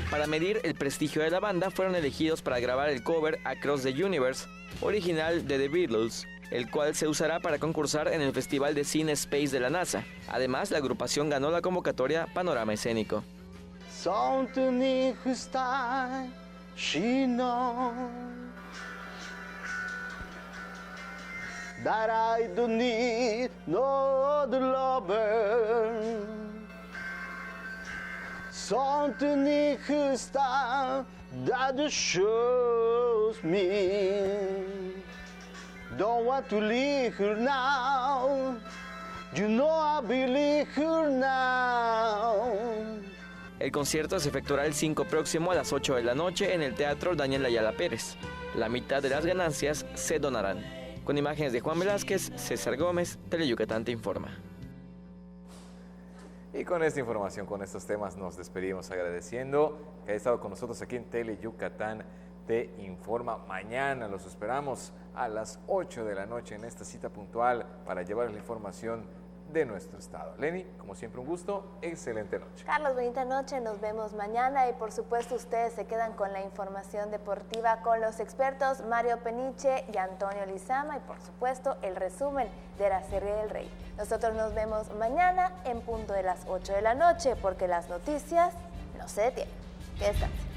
Para medir el prestigio de la banda, fueron elegidos para grabar el cover Across the Universe, original de The Beatles, el cual se usará para concursar en el Festival de Cine Space de la NASA. Además, la agrupación ganó la convocatoria Panorama Escénico. Something style, she knows that I don't need no other lover. Something style that shows me. Don't want to leave her now. You know I believe her now. El concierto se efectuará el 5 próximo a las 8 de la noche en el Teatro Daniel Ayala Pérez. La mitad de las ganancias se donarán. Con imágenes de Juan Velázquez, César Gómez, Teleyucatán te informa. Y con esta información, con estos temas, nos despedimos agradeciendo que haya estado con nosotros aquí en Teleyucatán te informa. Mañana los esperamos a las 8 de la noche en esta cita puntual para llevarles la información de nuestro estado. Lenny, como siempre un gusto, excelente noche. Carlos, bonita noche, nos vemos mañana y por supuesto ustedes se quedan con la información deportiva con los expertos Mario Peniche y Antonio Lizama y por supuesto el resumen de la Serie del Rey. Nosotros nos vemos mañana en punto de las 8 de la noche porque las noticias no se detienen. Que descansen.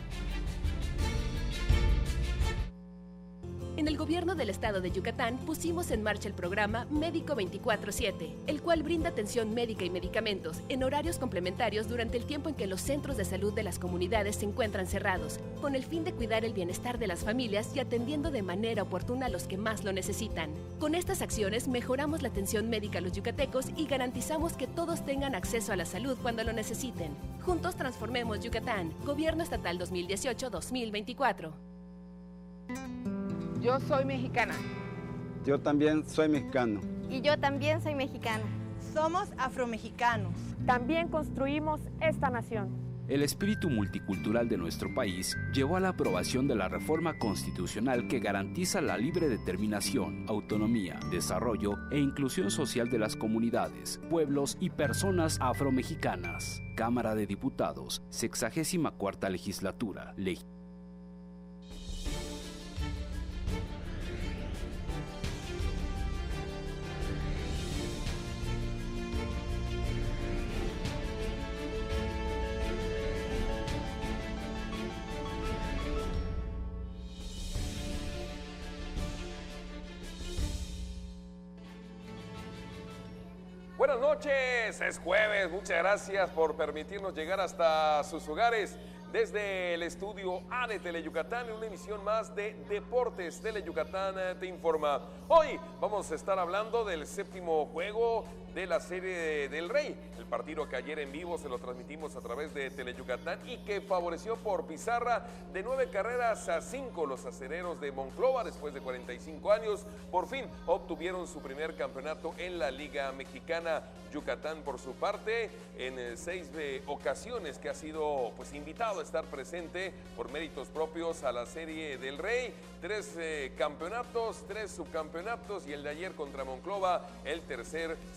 En el gobierno del estado de Yucatán pusimos en marcha el programa Médico 24/7, el cual brinda atención médica y medicamentos en horarios complementarios durante el tiempo en que los centros de salud de las comunidades se encuentran cerrados, con el fin de cuidar el bienestar de las familias y atendiendo de manera oportuna a los que más lo necesitan. Con estas acciones mejoramos la atención médica a los yucatecos y garantizamos que todos tengan acceso a la salud cuando lo necesiten. Juntos transformemos Yucatán. Gobierno Estatal 2018-2024. Yo soy mexicana. Yo también soy mexicano. Y yo también soy mexicana. Somos afromexicanos. También construimos esta nación. El espíritu multicultural de nuestro país llevó a la aprobación de la reforma constitucional que garantiza la libre determinación, autonomía, desarrollo e inclusión social de las comunidades, pueblos y personas afromexicanas. Cámara de Diputados, 64ª Legislatura. Buenas noches, es jueves, muchas gracias por permitirnos llegar hasta sus hogares desde el estudio A de Teleyucatán en una emisión más de Deportes. Teleyucatán te informa. Hoy vamos a estar hablando del séptimo juego de la Serie del Rey, el partido que ayer en vivo se lo transmitimos a través de Teleyucatán y que favoreció por pizarra de 9 carreras a 5 los acereros de Monclova. Después de 45 años, por fin obtuvieron su primer campeonato en la Liga Mexicana. Yucatán, por su parte, en 6 ocasiones que ha sido invitado a estar presente por méritos propios a la Serie del Rey. 3 campeonatos, 3 subcampeonatos y el de ayer contra Monclova, el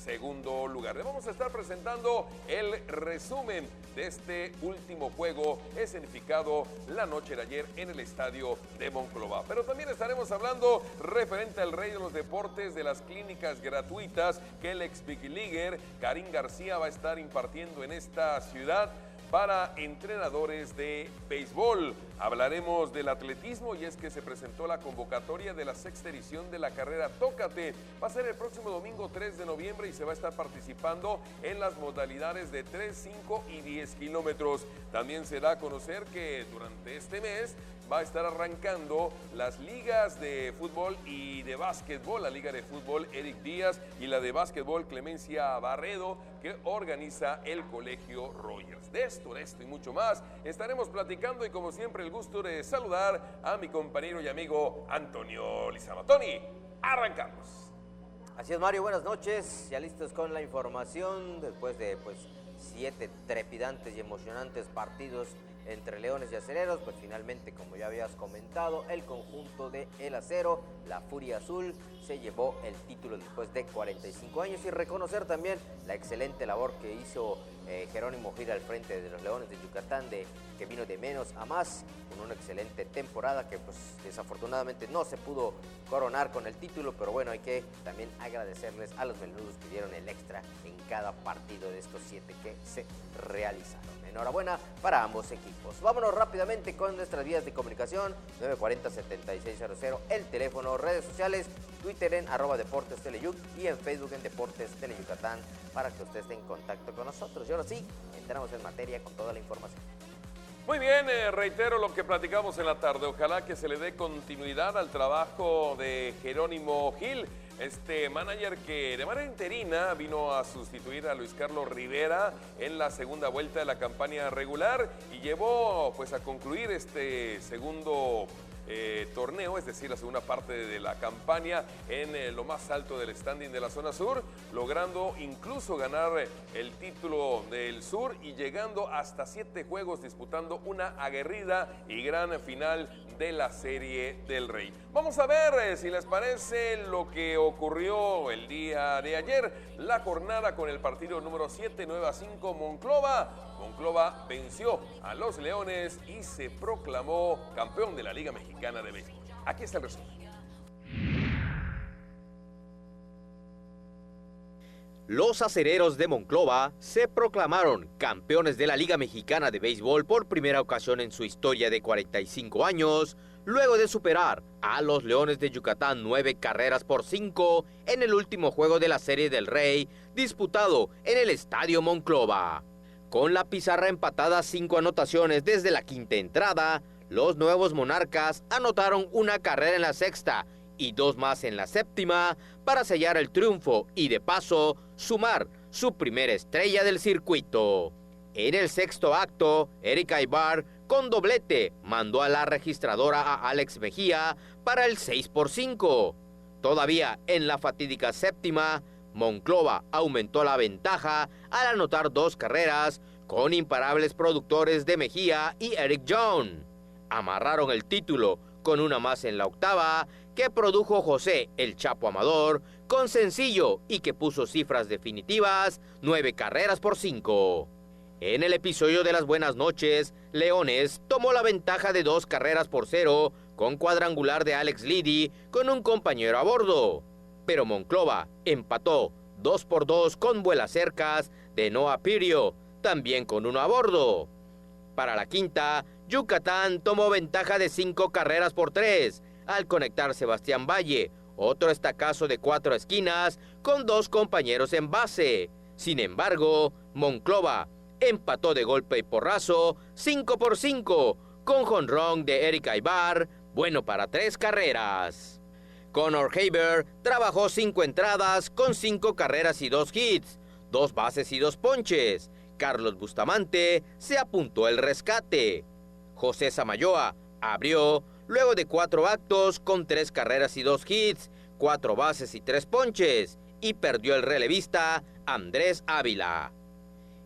segundo lugar. Le vamos a estar presentando el resumen de este último juego escenificado la noche de ayer en el estadio de Monclova. Pero también estaremos hablando referente al rey de los deportes, de las clínicas gratuitas que el ex Big Leaguer Karim García va a estar impartiendo en esta ciudad para entrenadores de béisbol. Hablaremos del atletismo y es que se presentó la convocatoria de la 6ª edición de la carrera Tócate. Va a ser el próximo domingo 3 de noviembre y se va a estar participando en las modalidades de 3, 5 y 10 kilómetros. También se da a conocer que durante este mes va a estar arrancando las ligas de fútbol y de básquetbol, la liga de fútbol Eric Díaz y la de básquetbol Clemencia Barredo, que organiza el Colegio Rogers. De esto y mucho más estaremos platicando y como siempre el gusto de saludar a mi compañero y amigo Antonio Lizama. Tony, arrancamos. Así es, Mario, buenas noches, ya listos con la información después de 7 trepidantes y emocionantes partidos entre Leones y Acereros. Pues finalmente, como ya habías comentado, el conjunto de El Acero, la Furia Azul, se llevó el título después de 45 años y reconocer también la excelente labor que hizo Jerónimo Gil al frente de los Leones de Yucatán, que vino de menos a más con una excelente temporada que pues desafortunadamente no se pudo coronar con el título, pero bueno, hay que también agradecerles a los melenudos que dieron el extra en cada partido de estos 7 que se realizaron. Enhorabuena para ambos equipos. Vámonos rápidamente con nuestras vías de comunicación, 940-7600, el teléfono, redes sociales, Twitter en @DeportesTeleYuc y en Facebook en Deportes Teleyucatán para que usted esté en contacto con nosotros. Y ahora sí, entramos en materia con toda la información. Muy bien, reitero lo que platicamos en la tarde. Ojalá que se le dé continuidad al trabajo de Jerónimo Gil, este manager que de manera interina vino a sustituir a Luis Carlos Rivera en la segunda vuelta de la campaña regular y llevó pues a concluir este segundo torneo, es decir, la segunda parte de la campaña en lo más alto del standing de la zona sur, logrando incluso ganar el título del sur y llegando hasta 7 juegos disputando una aguerrida y gran final de la Serie del Rey. Vamos a ver si les parece lo que ocurrió el día de ayer, la jornada con el partido número 7, 9-5 Monclova. Monclova venció a los Leones y se proclamó campeón de la Liga Mexicana de Béisbol. Aquí está el resumen. Los acereros de Monclova se proclamaron campeones de la Liga Mexicana de Béisbol por primera ocasión en su historia de 45 años, luego de superar a los Leones de Yucatán 9-5 en el último juego de la Serie del Rey, disputado en el Estadio Monclova. Con la pizarra empatada 5 anotaciones desde la quinta entrada, los nuevos monarcas anotaron una carrera en la sexta y 2 más en la séptima para sellar el triunfo y de paso sumar su primera estrella del circuito. En el sexto acto, Eric Aybar con doblete mandó a la registradora a Alex Mejía para el 6-5. Todavía en la fatídica séptima, Monclova aumentó la ventaja al anotar 2 carreras con imparables productores de Mejía y Eric John. Amarraron el título con una más en la octava que produjo José El Chapo Amador con sencillo y que puso cifras definitivas, 9-5. En el episodio de las buenas noches, Leones tomó la ventaja de 2-0 con cuadrangular de Alex Liddy con un compañero a bordo. Pero Monclova empató 2-2 con vuelas cercas de Noah Pirio, también con uno a bordo. Para la quinta, Yucatán tomó ventaja de 5-3 al conectar Sebastián Valle, otro estacazo de 4 esquinas con 2 compañeros en base. Sin embargo, Monclova empató de golpe y porrazo 5-5 con jonrón de Eric Aybar, bueno para 3 carreras. Connor Haber trabajó 5 entradas con 5 carreras y 2 hits, 2 bases y 2 ponches. Carlos Bustamante se apuntó el rescate. José Samayoa abrió luego de 4 actos con 3 carreras y 2 hits, 4 bases y 3 ponches, y perdió el relevista Andrés Ávila.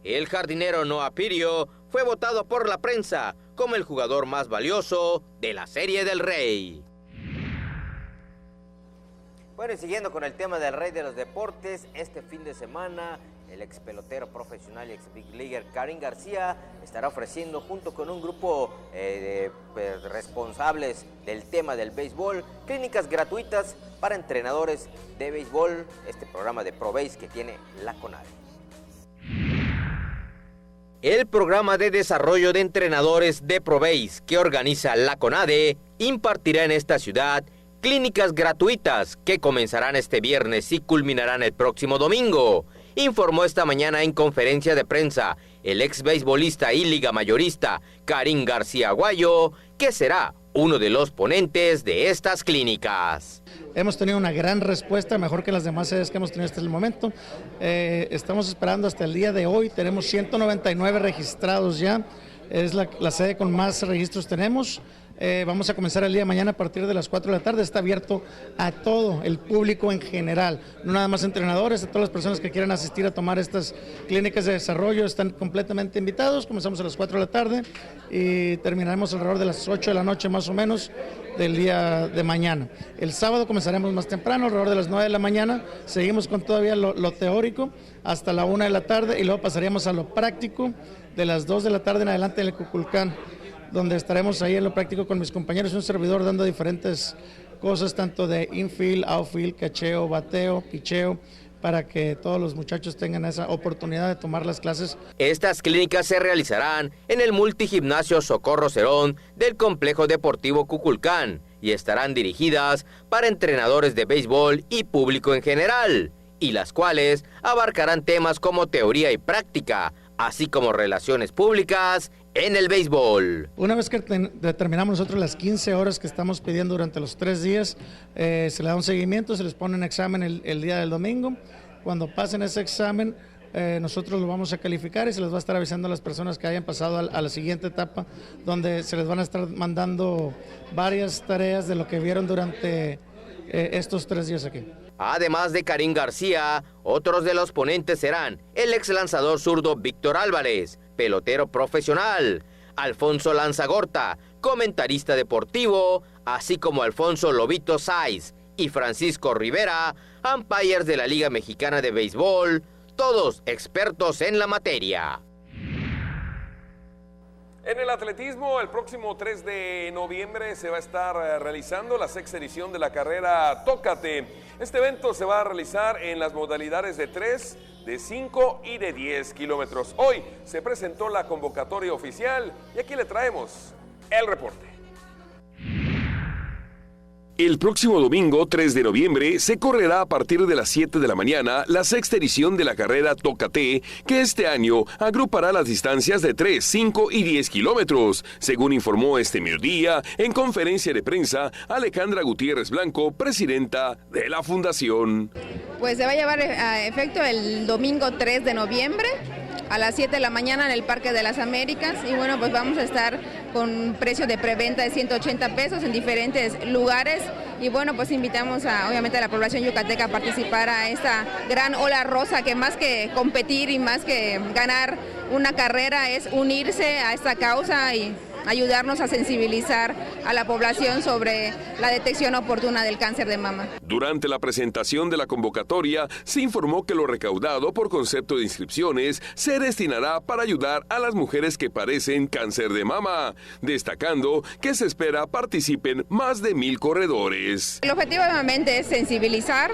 El jardinero Noah Pirio fue votado por la prensa como el jugador más valioso de la Serie del Rey. Bueno, y siguiendo con el tema del rey de los deportes, este fin de semana el ex pelotero profesional y ex big leaguer Karim García estará ofreciendo, junto con un grupo de responsables del tema del béisbol, clínicas gratuitas para entrenadores de béisbol, este programa de ProBase que tiene la CONADE. El programa de desarrollo de entrenadores de ProBase que organiza la CONADE impartirá en esta ciudad clínicas gratuitas que comenzarán este viernes y culminarán el próximo domingo, informó esta mañana en conferencia de prensa el ex beisbolista y liga mayorista Karim García Aguayo, que será uno de los ponentes de estas clínicas. Hemos tenido una gran respuesta, mejor que las demás sedes que hemos tenido hasta el momento. Estamos esperando hasta el día de hoy, tenemos 199 registrados ya, es la sede con más registros tenemos. Vamos a comenzar el día de mañana a partir de las 4 de la tarde. Está abierto a todo el público en general, no nada más entrenadores, a todas las personas que quieran asistir a tomar estas clínicas de desarrollo están completamente invitados. Comenzamos a las 4 de la tarde y terminaremos alrededor de las 8 de la noche más o menos del día de mañana. El sábado comenzaremos más temprano, alrededor de las 9 de la mañana. Seguimos con todavía lo teórico hasta la 1 de la tarde y luego pasaríamos a lo práctico de las 2 de la tarde en adelante en el Cuculcán, donde estaremos ahí en lo práctico con mis compañeros y un servidor dando diferentes cosas, tanto de infield, outfield, cacheo, bateo, picheo, para que todos los muchachos tengan esa oportunidad de tomar las clases. Estas clínicas se realizarán en el multigimnasio Socorro Cerón del Complejo Deportivo Cuculcán y estarán dirigidas para entrenadores de béisbol y público en general, y las cuales abarcarán temas como teoría y práctica, así como relaciones públicas en el béisbol. Una vez que determinamos nosotros las 15 horas que estamos pidiendo durante los 3 días, se le da un seguimiento, se les pone un examen el día del domingo. Cuando pasen ese examen, nosotros lo vamos a calificar y se les va a estar avisando a las personas que hayan pasado a la siguiente etapa, donde se les van a estar mandando varias tareas de lo que vieron durante estos 3 días aquí. Además de Karim García, otros de los ponentes serán el ex lanzador zurdo Víctor Álvarez, pelotero profesional, Alfonso Lanzagorta, comentarista deportivo, así como Alfonso Lobito Sáiz y Francisco Rivera, umpires de la Liga Mexicana de Béisbol, todos expertos en la materia. En el atletismo, el próximo 3 de noviembre se va a estar realizando la 6ª edición de la carrera Tócate. Este evento se va a realizar en las modalidades de 3, de 5 y de 10 kilómetros. Hoy se presentó la convocatoria oficial y aquí le traemos el reporte. El próximo domingo, 3 de noviembre, se correrá a partir de las 7 de la mañana la 6ª edición de la carrera Tócate, que este año agrupará las distancias de 3, 5 y 10 kilómetros, según informó este mediodía en conferencia de prensa Alejandra Gutiérrez Blanco, presidenta de la fundación. Pues se va a llevar a efecto el domingo 3 de noviembre. A las 7 de la mañana en el Parque de las Américas y bueno, pues vamos a estar con precio de preventa de 180 pesos en diferentes lugares y bueno, pues invitamos obviamente a la población yucateca a participar a esta gran ola rosa que más que competir y más que ganar una carrera es unirse a esta causa y ayudarnos a sensibilizar a la población sobre la detección oportuna del cáncer de mama. Durante la presentación de la convocatoria, se informó que lo recaudado por concepto de inscripciones se destinará para ayudar a las mujeres que padecen cáncer de mama, destacando que se espera participen más de 1,000 corredores. El objetivo obviamente es sensibilizar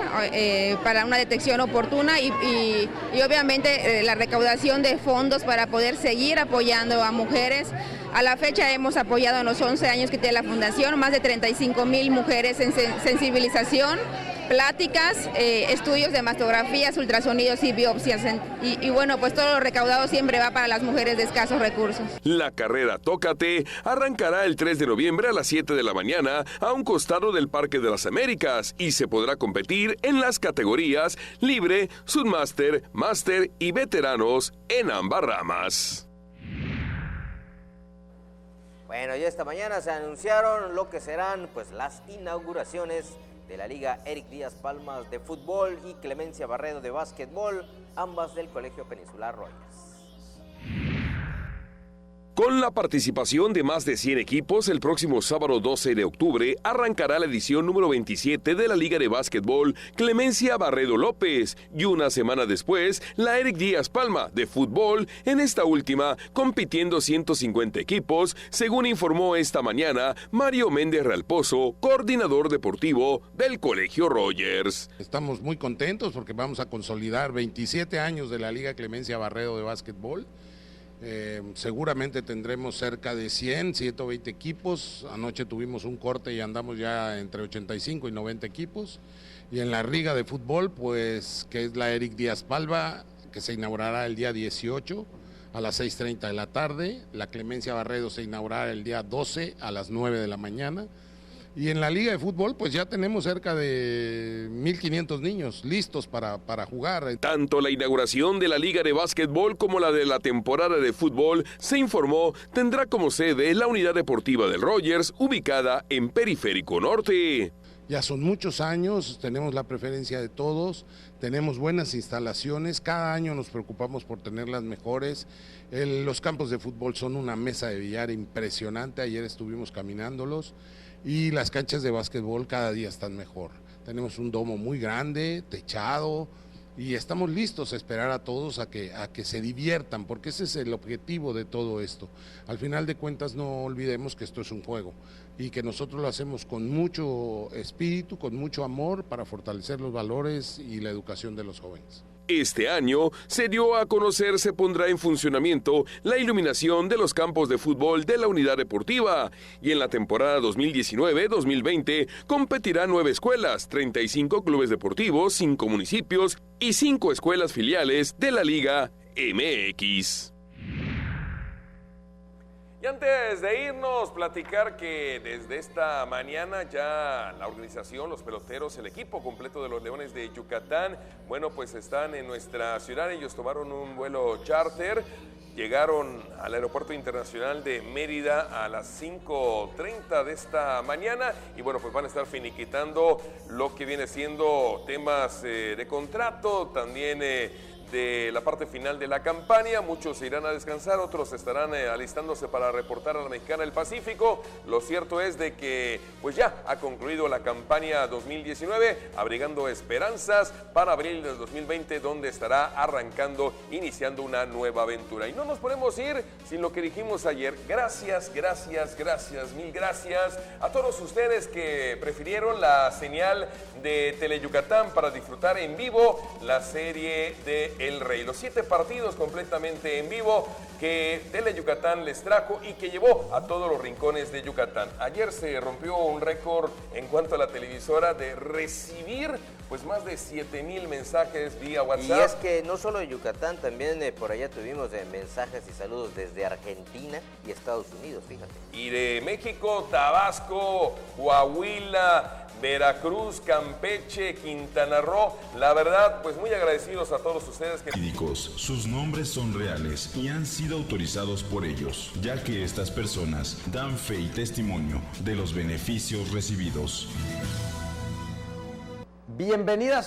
para una detección oportuna y obviamente la recaudación de fondos para poder seguir apoyando a mujeres. A la fecha hemos apoyado en los 11 años que tiene la Fundación más de 35,000 mujeres en sensibilización, pláticas, estudios de mastografías, ultrasonidos y biopsias. Y bueno, pues todo lo recaudado siempre va para las mujeres de escasos recursos. La carrera Tócate arrancará el 3 de noviembre a las 7 de la mañana a un costado del Parque de las Américas y se podrá competir en las categorías libre, submaster, máster y veteranos en ambas ramas. Bueno, ya esta mañana se anunciaron lo que serán pues las inauguraciones de la Liga Eric Díaz Palmas de fútbol y Clemencia Barredo de básquetbol, ambas del Colegio Peninsular Royas. Con la participación de más de 100 equipos, el próximo sábado 12 de octubre arrancará la edición número 27 de la Liga de Básquetbol Clemencia Barredo López y una semana después la Eric Díaz Palma de fútbol, en esta última compitiendo 150 equipos, según informó esta mañana Mario Méndez Realpozo, coordinador deportivo del Colegio Rogers. Estamos muy contentos porque vamos a consolidar 27 años de la Liga Clemencia Barredo de Básquetbol. Seguramente tendremos cerca de 120 equipos. Anoche tuvimos un corte y andamos ya entre 85 y 90 equipos. Y en la liga de fútbol, pues, que es la Eric Díaz Palma, que se inaugurará el día 18 a las 6:30 de la tarde. La Clemencia Barredo se inaugurará el día 12 a las 9 de la mañana. Y en la liga de fútbol, pues ya tenemos cerca de 1,500 niños listos para jugar. Tanto la inauguración de la liga de básquetbol como la de la temporada de fútbol, se informó, tendrá como sede la unidad deportiva del Rogers, ubicada en Periférico Norte. Ya son muchos años, tenemos la preferencia de todos, tenemos buenas instalaciones, cada año nos preocupamos por tener las mejores. Los campos de fútbol son una mesa de billar impresionante, ayer estuvimos caminándolos. Y las canchas de básquetbol cada día están mejor. Tenemos un domo muy grande, techado, y estamos listos a esperar a todos a que se diviertan, porque ese es el objetivo de todo esto. Al final de cuentas, no olvidemos que esto es un juego y que nosotros lo hacemos con mucho espíritu, con mucho amor, para fortalecer los valores y la educación de los jóvenes. Este año se dio a conocer, se pondrá en funcionamiento la iluminación de los campos de fútbol de la unidad deportiva y en la temporada 2019-2020 competirán 9 escuelas, 35 clubes deportivos, 5 municipios y 5 escuelas filiales de la Liga MX. Y antes de irnos, platicar que desde esta mañana ya la organización, los peloteros, el equipo completo de los Leones de Yucatán, bueno, pues están en nuestra ciudad. Ellos tomaron un vuelo charter, llegaron al Aeropuerto Internacional de Mérida a las 5:30 de esta mañana y bueno, pues van a estar finiquitando lo que viene siendo temas de contrato, también de la parte final de la campaña. Muchos se irán a descansar, otros estarán alistándose para reportar a la Mexicana del Pacífico. Lo cierto es de que pues ya ha concluido la campaña 2019, abrigando esperanzas para abril del 2020, donde estará arrancando, iniciando una nueva aventura. Y no nos podemos ir sin lo que dijimos ayer. Gracias, mil gracias a todos ustedes que prefirieron la señal de Teleyucatán para disfrutar en vivo la serie de El Rey. Los 7 partidos completamente en vivo que Teleyucatán les trajo y que llevó a todos los rincones de Yucatán. Ayer se rompió un récord en cuanto a la televisora de recibir pues más de 7,000 mensajes vía WhatsApp. Y es que no solo de Yucatán, también por allá tuvimos mensajes y saludos desde Argentina y Estados Unidos, fíjate. Y de México, Tabasco, Coahuila, Veracruz, Campeche, Quintana Roo. La verdad, pues muy agradecidos a todos ustedes que... Sus nombres son reales y han sido autorizados por ellos, ya que estas personas dan fe y testimonio de los beneficios recibidos. Bienvenidas.